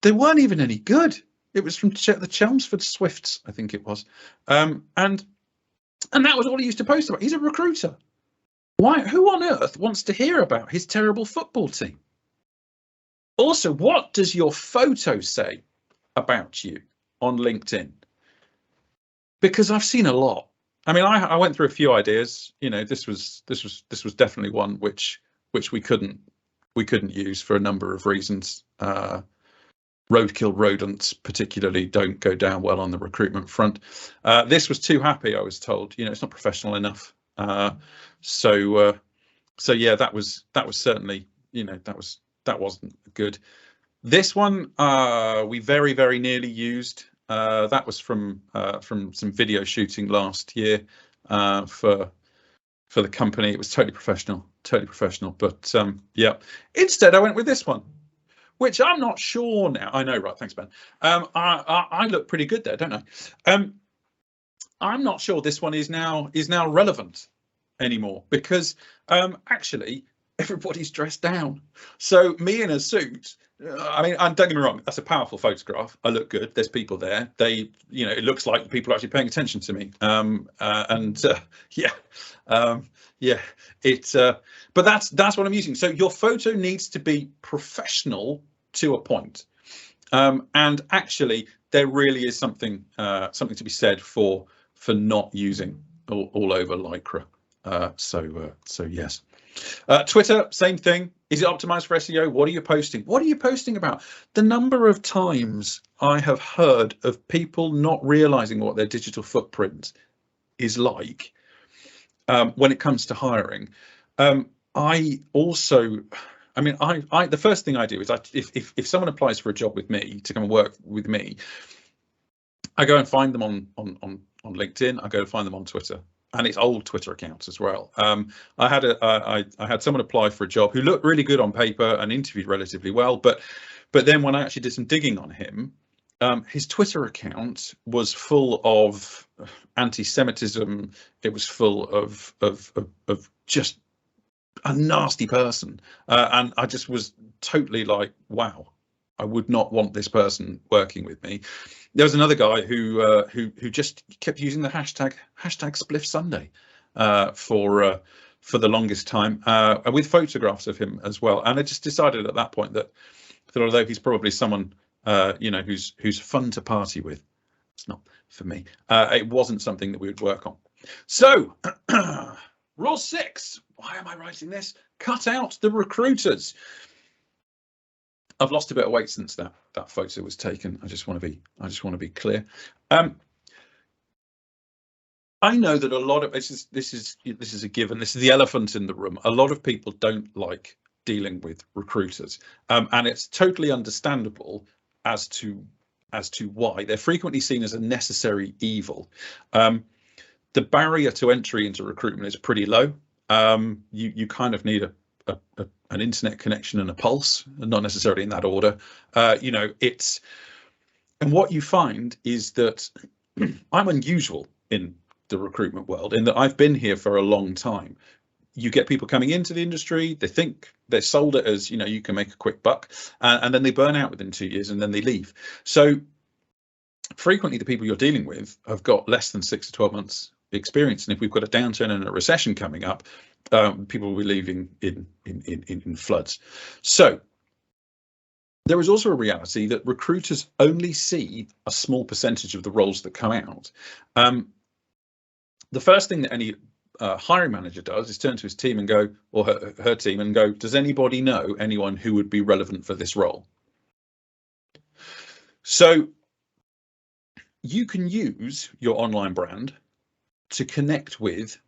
Speaker 2: They weren't even any good. It was from the Chelmsford Swifts, I think it was. And that was all he used to post about. He's a recruiter. Why? Who on earth wants to hear about his terrible football team? Also, what does your photo say about you on LinkedIn? Because I've seen a lot. I mean, I went through a few ideas. You know, this was definitely one which we couldn't use for a number of reasons. Roadkill rodents particularly don't go down well on the recruitment front. This was too happy, I was told. You know, it's not professional enough. So yeah, that was certainly, you know, that wasn't good. This one we very, very nearly used. That was from some video shooting last year for the company. It was totally professional. But yeah, instead I went with this one, which I'm not sure now. I know, right? Thanks, Ben. I look pretty good there, don't I? I'm not sure this one is now relevant anymore, because actually everybody's dressed down. So me in a suit, I mean, and don't get me wrong, that's a powerful photograph. I look good. There's people there. They, you know, it looks like people are actually paying attention to me. But that's what I'm using. So your photo needs to be professional to a point. And actually, there really is something to be said for not using all over Lycra. So yes. Twitter, same thing. Is it optimized for SEO? What are you posting? What are you posting about? The number of times I have heard of people not realizing what their digital footprint is like when it comes to hiring. The first thing I do is if someone applies for a job with me to come and work with me, I go and find them on LinkedIn. I go and find them on Twitter. And it's old Twitter accounts as well. I had someone apply for a job who looked really good on paper and interviewed relatively well, but then when I actually did some digging on him, his Twitter account was full of anti-Semitism. It was full of just a nasty person, and I just was totally like, wow, I would not want this person working with me. There was another guy who just kept using the hashtag Spliff Sunday for the longest time, with photographs of him as well. And I just decided at that point that although he's probably someone who's fun to party with, it's not for me. It wasn't something that we would work on. So rule 6. Why am I writing this? Cut out the recruiters. I've lost a bit of weight since that photo was taken. I just want to be clear. I know that a lot of this is a given. This is the elephant in the room. A lot of people don't like dealing with recruiters, and it's totally understandable as to why. They're frequently seen as a necessary evil. The barrier to entry into recruitment is pretty low. You kind of need an internet connection and a pulse, and not necessarily in that order. And what you find is that I'm unusual in the recruitment world in that I've been here for a long time. You get people coming into the industry, they think they're sold it as, you can make a quick buck, and then they burn out within 2 years and then they leave. So frequently the people you're dealing with have got less than 6 to 12 months experience, and if we've got a downturn and a recession coming up, people will be leaving in floods. So there is also a reality that recruiters only see a small percentage of the roles that come out. The first thing that any hiring manager does is turn to his team and go, or her team, and go, does anybody know anyone who would be relevant for this role? So you can use your online brand to connect with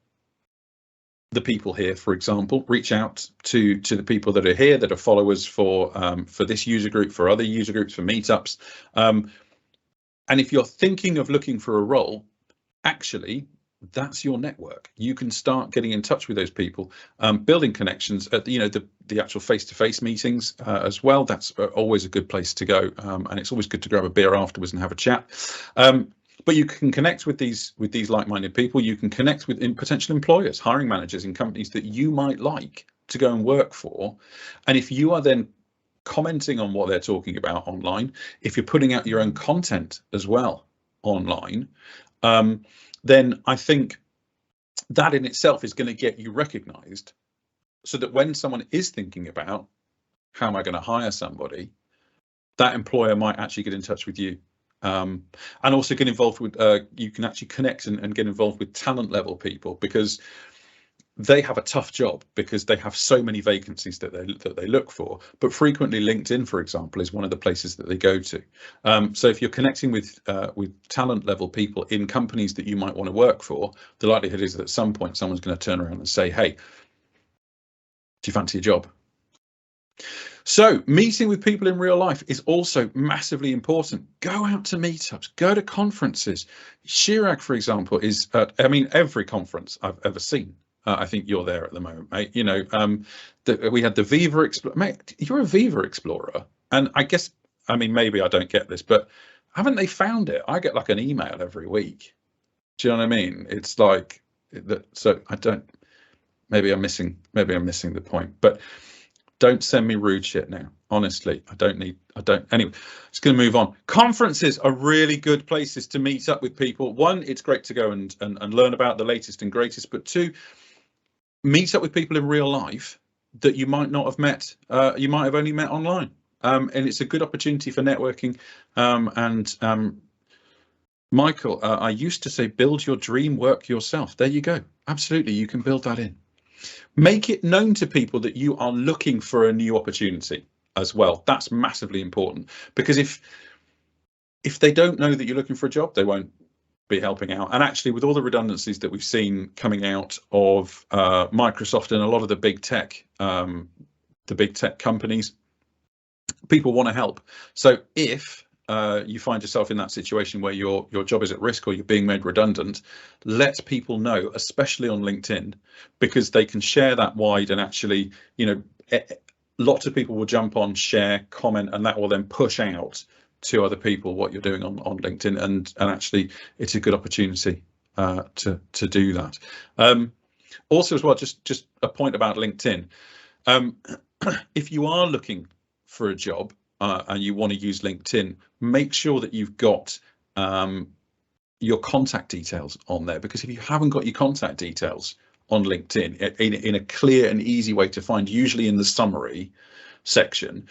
Speaker 2: the people here, for example. Reach out to the people that are here, that are followers for this user group, for other user groups, for meetups. And if you're thinking of looking for a role, actually, that's your network. You can start getting in touch with those people, building connections at the actual face-to-face meetings as well. That's always a good place to go, and it's always good to grab a beer afterwards and have a chat. But you can connect with these like-minded people. You can connect with potential employers, hiring managers in companies that you might like to go and work for. And if you are then commenting on what they're talking about online, if you're putting out your own content as well online, then I think that in itself is going to get you recognized, so that when someone is thinking about how am I going to hire somebody, that employer might actually get in touch with you. And also get involved with, you can actually connect and get involved with talent level people, because they have a tough job because they have so many vacancies that they look for. But frequently LinkedIn, for example, is one of the places that they go to. So if you're connecting with talent level people in companies that you might want to work for, the likelihood is that at some point someone's going to turn around and say, hey, do you fancy a job? So meeting with people in real life is also massively important. Go out to meetups, go to conferences. Chirag, for example, is at, every conference I've ever seen. I think you're there at the moment, mate. We had the Viva Explorer. Mate, you're a Viva Explorer. And I guess, maybe I don't get this, but haven't they found it? I get like an email every week. Do you know what I mean? It's like that. So I don't. maybe I'm missing the point, but don't send me rude shit now. Honestly, I don't. Anyway, just going to move on. Conferences are really good places to meet up with people. One, it's great to go and learn about the latest and greatest, but two, meet up with people in real life that you might not have met. You might have only met online. And it's a good opportunity for networking. Michael, I used to say, build your dream work yourself. There you go. Absolutely, you can build that in. Make it known to people that you are looking for a new opportunity as well. That's massively important, because if they don't know that you're looking for a job, they won't be helping out. And actually, with all the redundancies that we've seen coming out of Microsoft and a lot of the big tech companies, people want to help. So if you find yourself in that situation where your job is at risk or you're being made redundant, let people know, especially on LinkedIn, because they can share that wide, and actually, lots of people will jump on, share, comment, and that will then push out to other people what you're doing on LinkedIn, and actually it's a good opportunity to do that. Also as well, just a point about LinkedIn. If you are looking for a job, and you want to use LinkedIn, make sure that you've got your contact details on there, because if you haven't got your contact details on LinkedIn in a clear and easy way to find, usually in the summary section,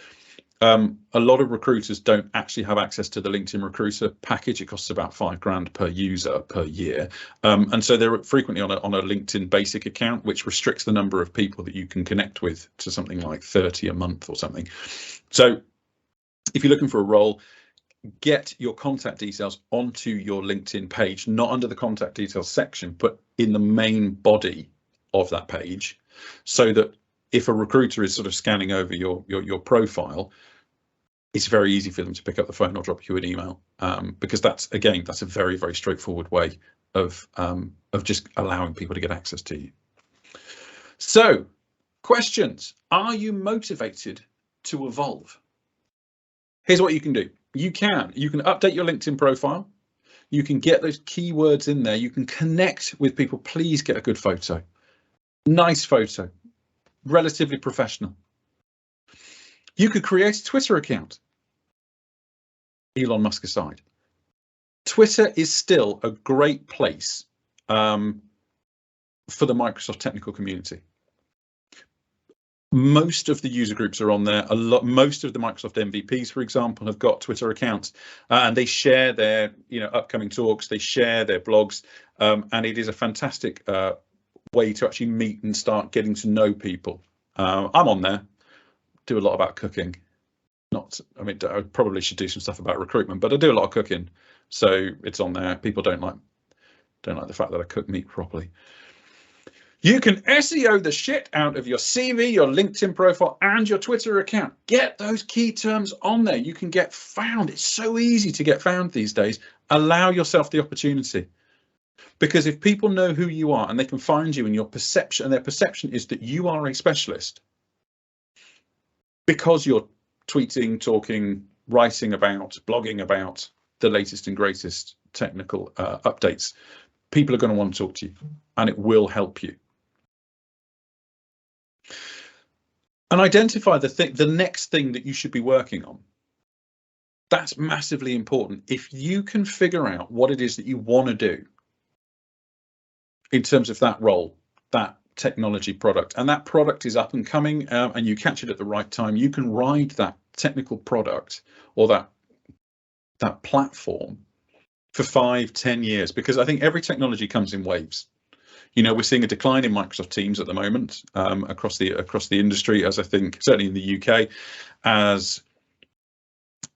Speaker 2: a lot of recruiters don't actually have access to the LinkedIn Recruiter package. It costs about $5,000 per user per year, and so they're frequently on a LinkedIn basic account, which restricts the number of people that you can connect with to something like 30 a month or something. So if you're looking for a role, get your contact details onto your LinkedIn page, not under the contact details section, but in the main body of that page, so that if a recruiter is sort of scanning over your profile, it's very easy for them to pick up the phone or drop you an email, because that's a very, very straightforward way of just allowing people to get access to you. So, questions. Are you motivated to evolve? Here's what you can do. You can update your LinkedIn profile. You can get those keywords in there. You can connect with people. Please get a good photo. Nice photo. Relatively professional. You could create a Twitter account. Elon Musk aside. Twitter is still a great place for the Microsoft technical community. Most of the user groups are on there. Most of the Microsoft MVPs, for example, have got Twitter accounts, and they share their upcoming talks. They share their blogs, and it is a fantastic way to actually meet and start getting to know people. I'm on there, do a lot about cooking. I probably should do some stuff about recruitment, but I do a lot of cooking, so it's on there. People don't like the fact that I cook meat properly. You can SEO the shit out of your CV, your LinkedIn profile, and your Twitter account. Get those key terms on there. You can get found. It's so easy to get found these days. Allow yourself the opportunity. Because if people know who you are and they can find you, and their perception is that you are a specialist, because you're tweeting, talking, writing about, blogging about the latest and greatest technical updates, people are going to want to talk to you, and it will help you. And identify the next thing that you should be working on. That's massively important. If you can figure out what it is that you want to do in terms of that role, that technology product, and that product is up and coming, and you catch it at the right time, you can ride that technical product or that platform for 5-10 years, because I think every technology comes in waves. We're seeing a decline in Microsoft Teams at the moment across the industry, as I think certainly in the UK, as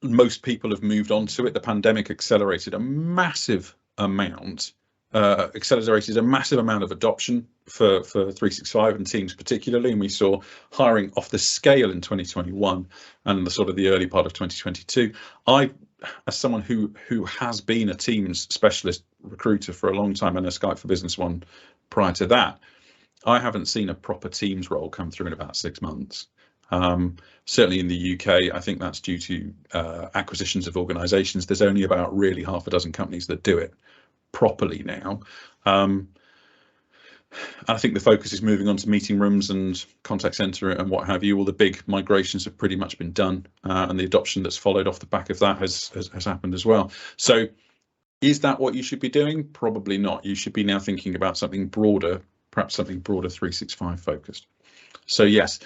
Speaker 2: most people have moved on to it. The pandemic accelerated a massive amount of adoption for 365 and Teams particularly, and we saw hiring off the scale in 2021 and the early part of 2022. As someone who has been a Teams specialist recruiter for a long time, and a Skype for Business one prior to that, I haven't seen a proper Teams role come through in about 6 months. Certainly in the UK, I think that's due to acquisitions of organisations. There's only about really half a dozen companies that do it properly now. I think the focus is moving on to meeting rooms and contact center and what have you. All the big migrations have pretty much been done, and the adoption that's followed off the back of that has happened as well. So is that what you should be doing? Probably not. You should be now thinking about something broader, perhaps something broader 365 focused. So yes,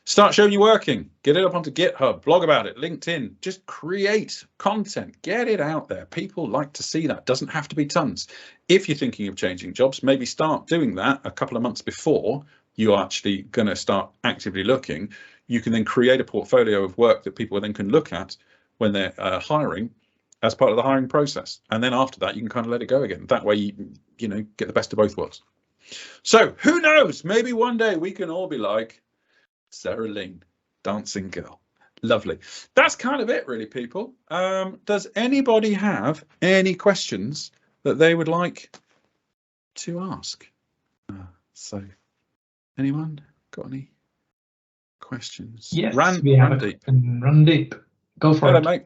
Speaker 2: start showing you're working, get it up onto GitHub, blog about it, LinkedIn, just create content, get it out there. People like to see that. Doesn't have to be tons. If you're thinking of changing jobs, maybe start doing that a couple of months before you're actually going to start actively looking. You can then create a portfolio of work that people then can look at when they're hiring as part of the hiring process. And then after that, you can kind of let it go again. That way, you know, get the best of both worlds. So who knows, maybe one day we can all be like Sarah Ling, dancing girl. Lovely. That's kind of it, really, people. Does anybody have any questions that they would like to ask? So anyone got any questions?
Speaker 1: Yes,
Speaker 2: Randy.
Speaker 1: Run deep. Go for
Speaker 2: Hello,
Speaker 1: it.
Speaker 2: mate.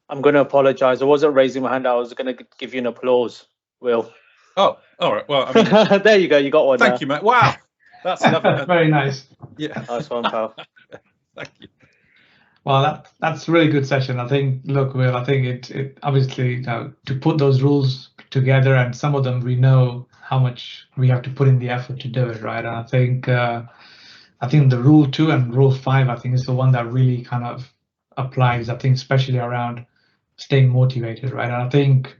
Speaker 6: I'm going to apologize. I wasn't raising my hand. I was going to give you an applause, Will.
Speaker 2: Oh, all right. Well, I mean,
Speaker 6: there you go. You got one.
Speaker 2: thank you, mate. Wow. That's lovely.
Speaker 1: Very nice.
Speaker 2: Yeah.
Speaker 6: Nice one, pal.
Speaker 2: Thank you.
Speaker 1: Well, that's a really good session. I think, look, Will, I think it obviously, you know, to put those rules together, and some of them we know how much we have to put in the effort to do it, right? And I think the rule 2 and rule 5, I think, is the one that really kind of applies. I think especially around staying motivated, right? And I think,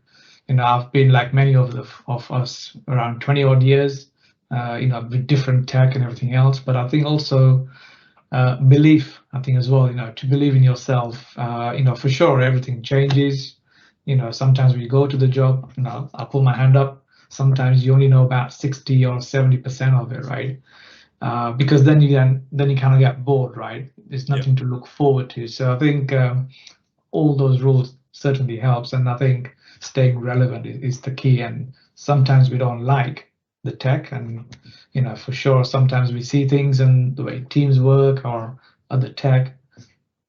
Speaker 1: you know, I've been like many of us around 20 odd years, you know, with different tech and everything else. But I think also belief, I think as well, you know, to believe in yourself, you know, for sure, everything changes. You know, sometimes when you go to the job, you know, I'll put my hand up. Sometimes you only know about 60 or 70% of it, right? Because then you kind of get bored, right? There's nothing to look forward to. So I think all those rules certainly helps, and I think staying relevant is the key. And sometimes we don't like the tech, and you know, for sure, sometimes we see things and the way teams work or other tech.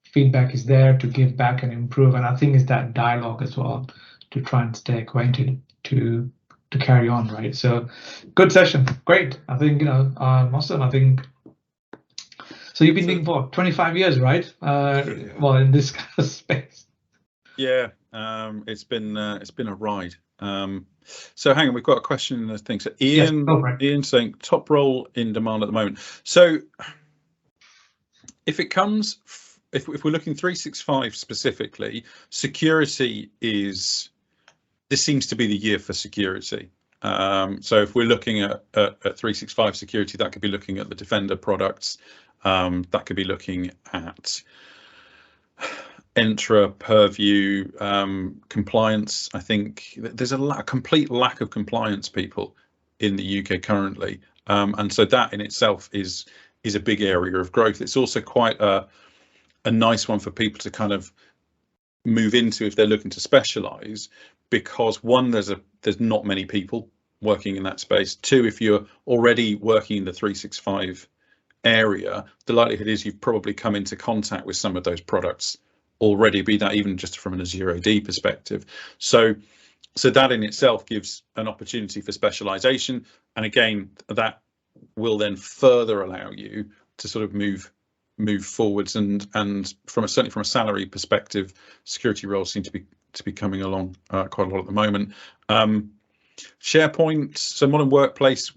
Speaker 1: Feedback is there to give back and improve, and I think it's that dialogue as well to try and stay acquainted to carry on, right? So good session, great. I think, you know, awesome. I think so. You've been doing for 25 years, right? Well, in this kind of space.
Speaker 2: Yeah, it's been a ride. So hang on, we've got a question in the thing. So Ian saying top role in demand at the moment. So if it comes, if we're looking 365 specifically, security is. This seems to be the year for security. So if we're looking at 365 security, that could be looking at the Defender products. That could be looking at Entra, Purview, compliance. I think there's a complete lack of compliance people in the UK currently. And so that in itself is a big area of growth. It's also quite a nice one for people to kind of move into if they're looking to specialize, because one, there's not many people working in that space. Two, if you're already working in the 365 area, the likelihood is you've probably come into contact with some of those products already, be that even just from an Azure AD perspective. So that in itself gives an opportunity for specialization, and again, that will then further allow you to sort of move forwards, and certainly from a salary perspective, security roles seem to be coming along quite a lot at the moment. SharePoint, so modern workplace,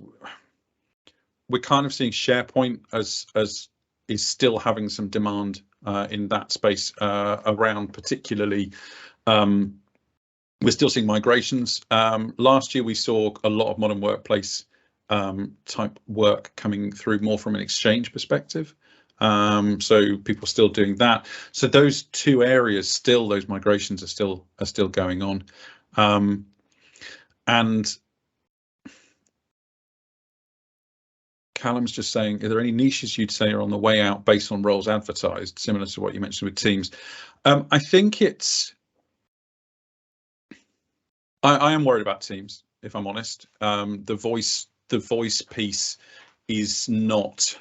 Speaker 2: we're kind of seeing SharePoint as is still having some demand in that space around, particularly. We're still seeing migrations. Last year we saw a lot of modern workplace type work coming through more from an Exchange perspective. So people still doing that. So those two areas, those migrations are still going on. And Callum's just saying, are there any niches you'd say are on the way out based on roles advertised, similar to what you mentioned with Teams? I think I am worried about Teams, if I'm honest. The voice piece is not.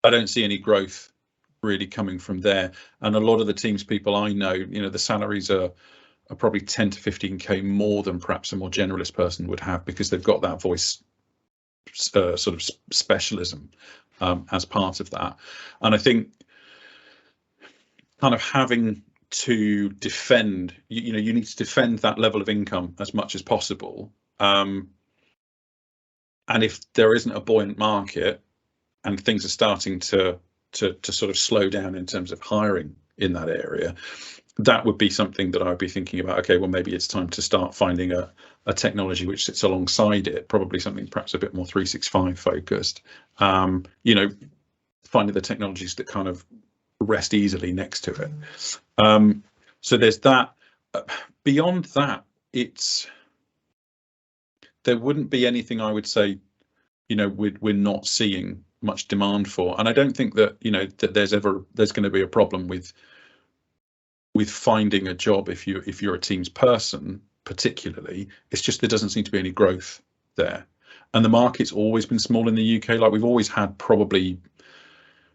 Speaker 2: I don't see any growth really coming from there, and a lot of the Teams people I know, you know, the salaries are are probably 10 to 15k more than perhaps a more generalist person would have, because they've got that voice sort of specialism as part of that. And I think kind of having to defend, you need to defend that level of income as much as possible. And if there isn't a buoyant market and things are starting to sort of slow down in terms of hiring in that area, that would be something that I would be thinking about. Okay, well, maybe it's time to start finding a technology which sits alongside it, probably something perhaps a bit more 365 focused. Finding the technologies that kind of rest easily next to it. So there's that. Beyond that, there wouldn't be anything I would say, we're not seeing much demand for. And I don't think that, that there's going to be a problem with finding a job if you're a Teams person, particularly. It's just there doesn't seem to be any growth there. And the market's always been small in the UK. Like, we've always had probably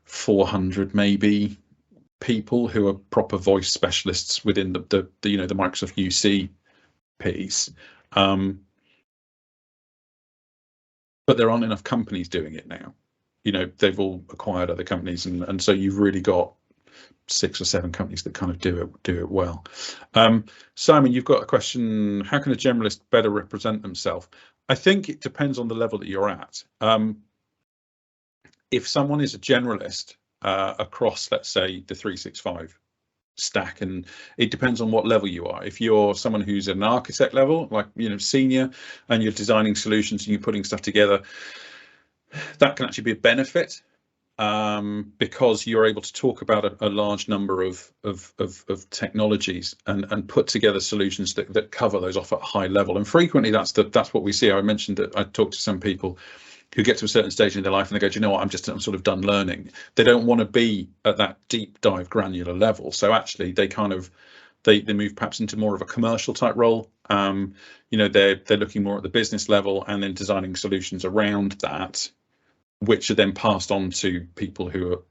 Speaker 2: 400 maybe people who are proper voice specialists within the Microsoft UC piece. But there aren't enough companies doing it now. They've all acquired other companies, and so you've really got 6 or 7 companies that kind of do it well. Simon, you've got a question. How can a generalist better represent themselves? I think it depends on the level that you're at. If someone is a generalist across, let's say, the 365 stack, and it depends on what level you are. If you're someone who's at an architect level, like senior, and you're designing solutions and you're putting stuff together, that can actually be a benefit, because you're able to talk about a large number of technologies and put together solutions that cover those off at a high level. And frequently that's what we see. I mentioned that I talked to some people who get to a certain stage in their life and they go, do you know what, I'm sort of done learning. They don't want to be at that deep dive granular level. So actually they kind of they move perhaps into more of a commercial type role. They're looking more at the business level and then designing solutions around that, which are then passed on to people who are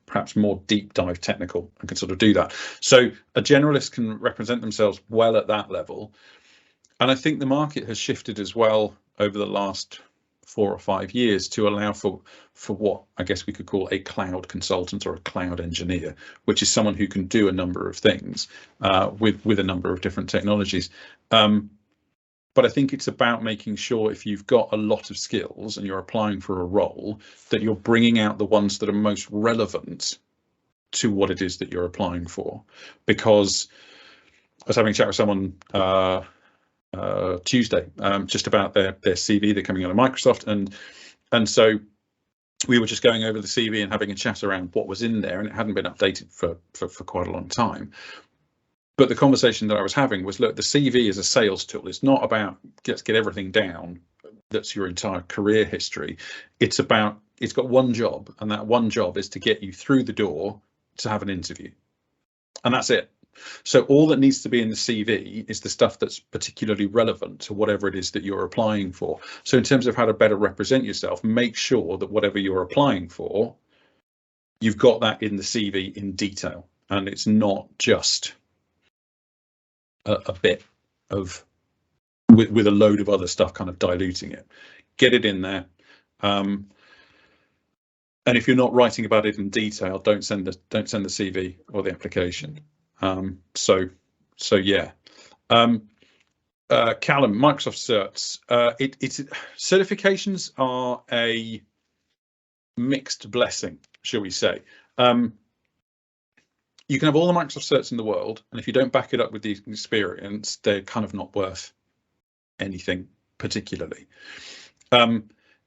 Speaker 2: perhaps more deep dive technical and can sort of do that. So a generalist can represent themselves well at that level. And I think the market has shifted as well over the last 4 or 5 years to allow for what I guess we could call a cloud consultant or a cloud engineer, which is someone who can do a number of things with a number of different technologies. But I think it's about making sure, if you've got a lot of skills and you're applying for a role, that you're bringing out the ones that are most relevant to what it is that you're applying for. Because I was having a chat with someone Tuesday just about their CV. They're coming out of Microsoft, and so we were just going over the CV and having a chat around what was in there, and it hadn't been updated for quite a long time. But the conversation that I was having was, look, the CV is a sales tool. It's not about let's get everything down that's your entire career history. It's got one job, and that one job is to get you through the door to have an interview, and that's it. So all that needs to be in the CV is the stuff that's particularly relevant to whatever it is that you're applying for. So in terms of how to better represent yourself, make sure that whatever you're applying for, you've got that in the CV in detail, and it's not just a bit of with a load of other stuff kind of diluting it. Get it in there. And if you're not writing about it in detail, don't send the CV or the application. So yeah. Callum, Microsoft certs. It's certifications are a mixed blessing, shall we say. You can have all the Microsoft certs in the world, and if you don't back it up with the experience, they're kind of not worth anything particularly.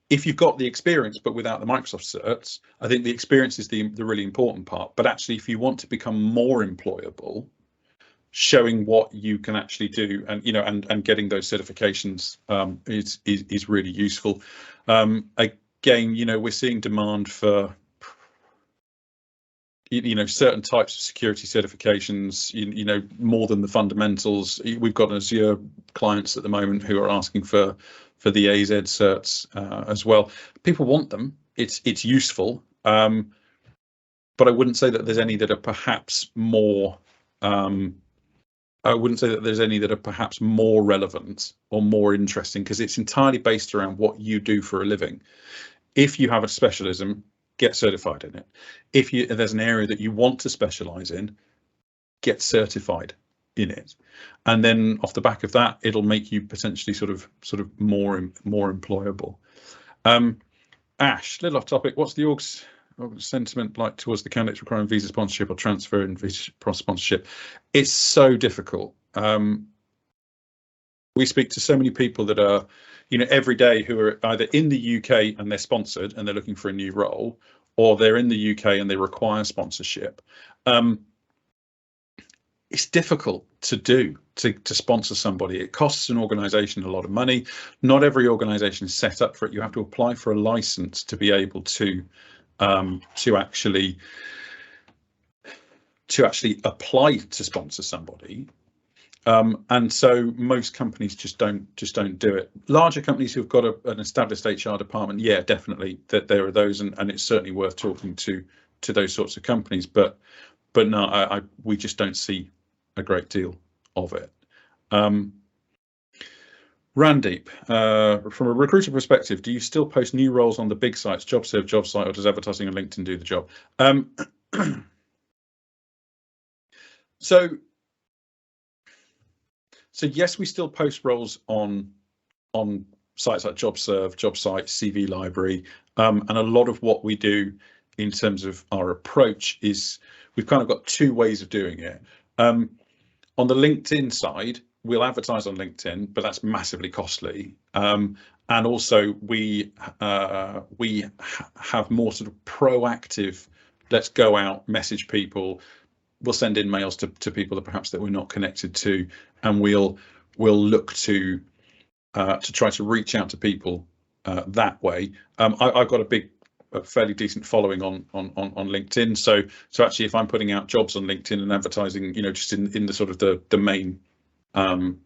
Speaker 2: If you've got the experience but without the Microsoft certs, I think the experience is the really important part. But actually, if you want to become more employable, showing what you can actually do, and and getting those certifications is really useful. Again, we're seeing demand for certain types of security certifications, more than the fundamentals. We've got Azure clients at the moment who are asking for the AZ certs as well. People want them. It's useful, but I wouldn't say that there's any that are perhaps more I wouldn't say that there's any that are perhaps more relevant or more interesting, because it's entirely based around what you do for a living. If you have a specialism, get certified in it. If there's an area that you want to specialize in, get certified in it, and then off the back of that, it'll make you potentially sort of more employable. Ash, little off topic, what's the org's sentiment like towards the candidates requiring visa sponsorship or transfer in visa sponsorship? It's so difficult. We speak to so many people that are, every day, who are either in the UK and they're sponsored and they're looking for a new role, or they're in the UK and they require sponsorship. It's difficult to do, to sponsor somebody. It costs an organisation a lot of money. Not every organisation is set up for it. You have to apply for a license to be able to actually apply to sponsor somebody. And so most companies just don't do it. Larger companies who've got an established HR department, yeah, definitely, that there are those, and it's certainly worth talking to those sorts of companies. But no, we just don't see a great deal of it. Randeep, from a recruiter perspective, do you still post new roles on the big sites, JobServe, JobSite, or does advertising on LinkedIn do the job? So yes, we still post roles on sites like JobServe, JobSite, CV Library, and a lot of what we do in terms of our approach is we've kind of got two ways of doing it. On the LinkedIn side, we'll advertise on LinkedIn, but that's massively costly. And also we have more sort of proactive, let's go out, message people. We'll send in mails to people that perhaps that we're not connected to, and we'll look to try to reach out to people that way. I've got a fairly decent following on LinkedIn, so actually, if I'm putting out jobs on LinkedIn and advertising, just in the sort of the main on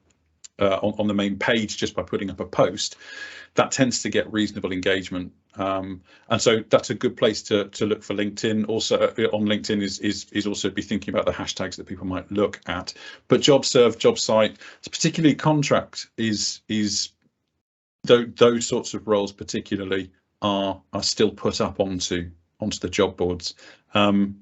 Speaker 2: the main page, just by putting up a post, that tends to get reasonable engagement, and so that's a good place to look for LinkedIn. Also on LinkedIn is also be thinking about the hashtags that people might look at. But JobServe, JobSite, particularly contract, is those sorts of roles particularly are still put up onto the job boards. And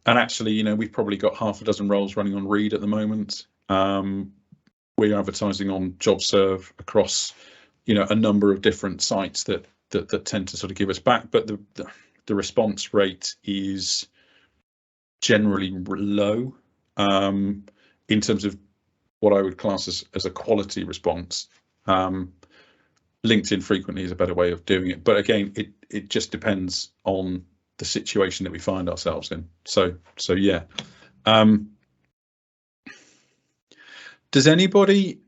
Speaker 2: actually, we've probably got half a dozen roles running on Reed at the moment. We're advertising on JobServe across a number of different sites that tend to sort of give us back, but the response rate is generally low in terms of what I would class as a quality response. LinkedIn frequently is a better way of doing it, but again, it just depends on the situation that we find ourselves in. So yeah. Does anybody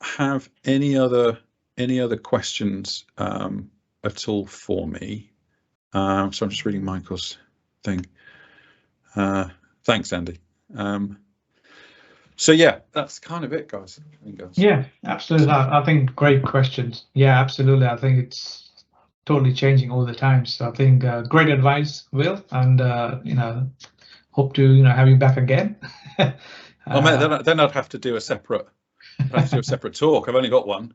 Speaker 2: have any other questions at all for me? So I'm just reading Michael's thing. Thanks, Andy. So yeah, that's kind of it, guys.
Speaker 1: Yeah, absolutely. I think great questions. Yeah, absolutely. I think it's totally changing all the time. So I think great advice, Will, and hope to have you back again.
Speaker 2: Oh man, then I'd have to do a separate talk. I've only got one.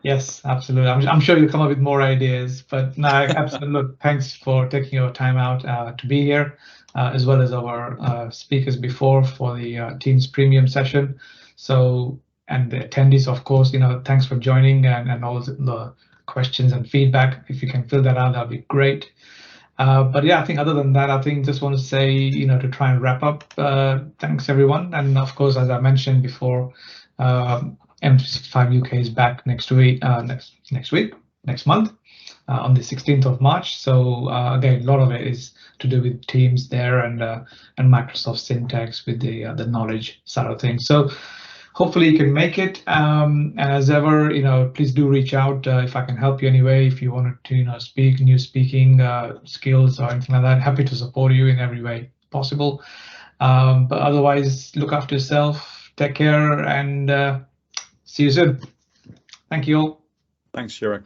Speaker 1: Yes, absolutely. I'm sure you'll come up with more ideas. But no, absolutely. Look, thanks for taking your time out to be here, as well as our speakers before for the Teams Premium session. So, and the attendees, of course, thanks for joining and all the questions and feedback. If you can fill that out, that'd be great. But yeah, I think other than that, I think just want to say, to try and wrap up, thanks everyone. And of course, as I mentioned before, M365 UK is back next month, on the 16th of March. So again, a lot of it is to do with Teams there and Microsoft Syntax with the knowledge side of things. So hopefully you can make it. And as ever, please do reach out if I can help you anyway. If you wanted to, speak new speaking skills or anything like that, happy to support you in every way possible. But otherwise, look after yourself, take care, and see you soon. Thank you all.
Speaker 2: Thanks, Chirag.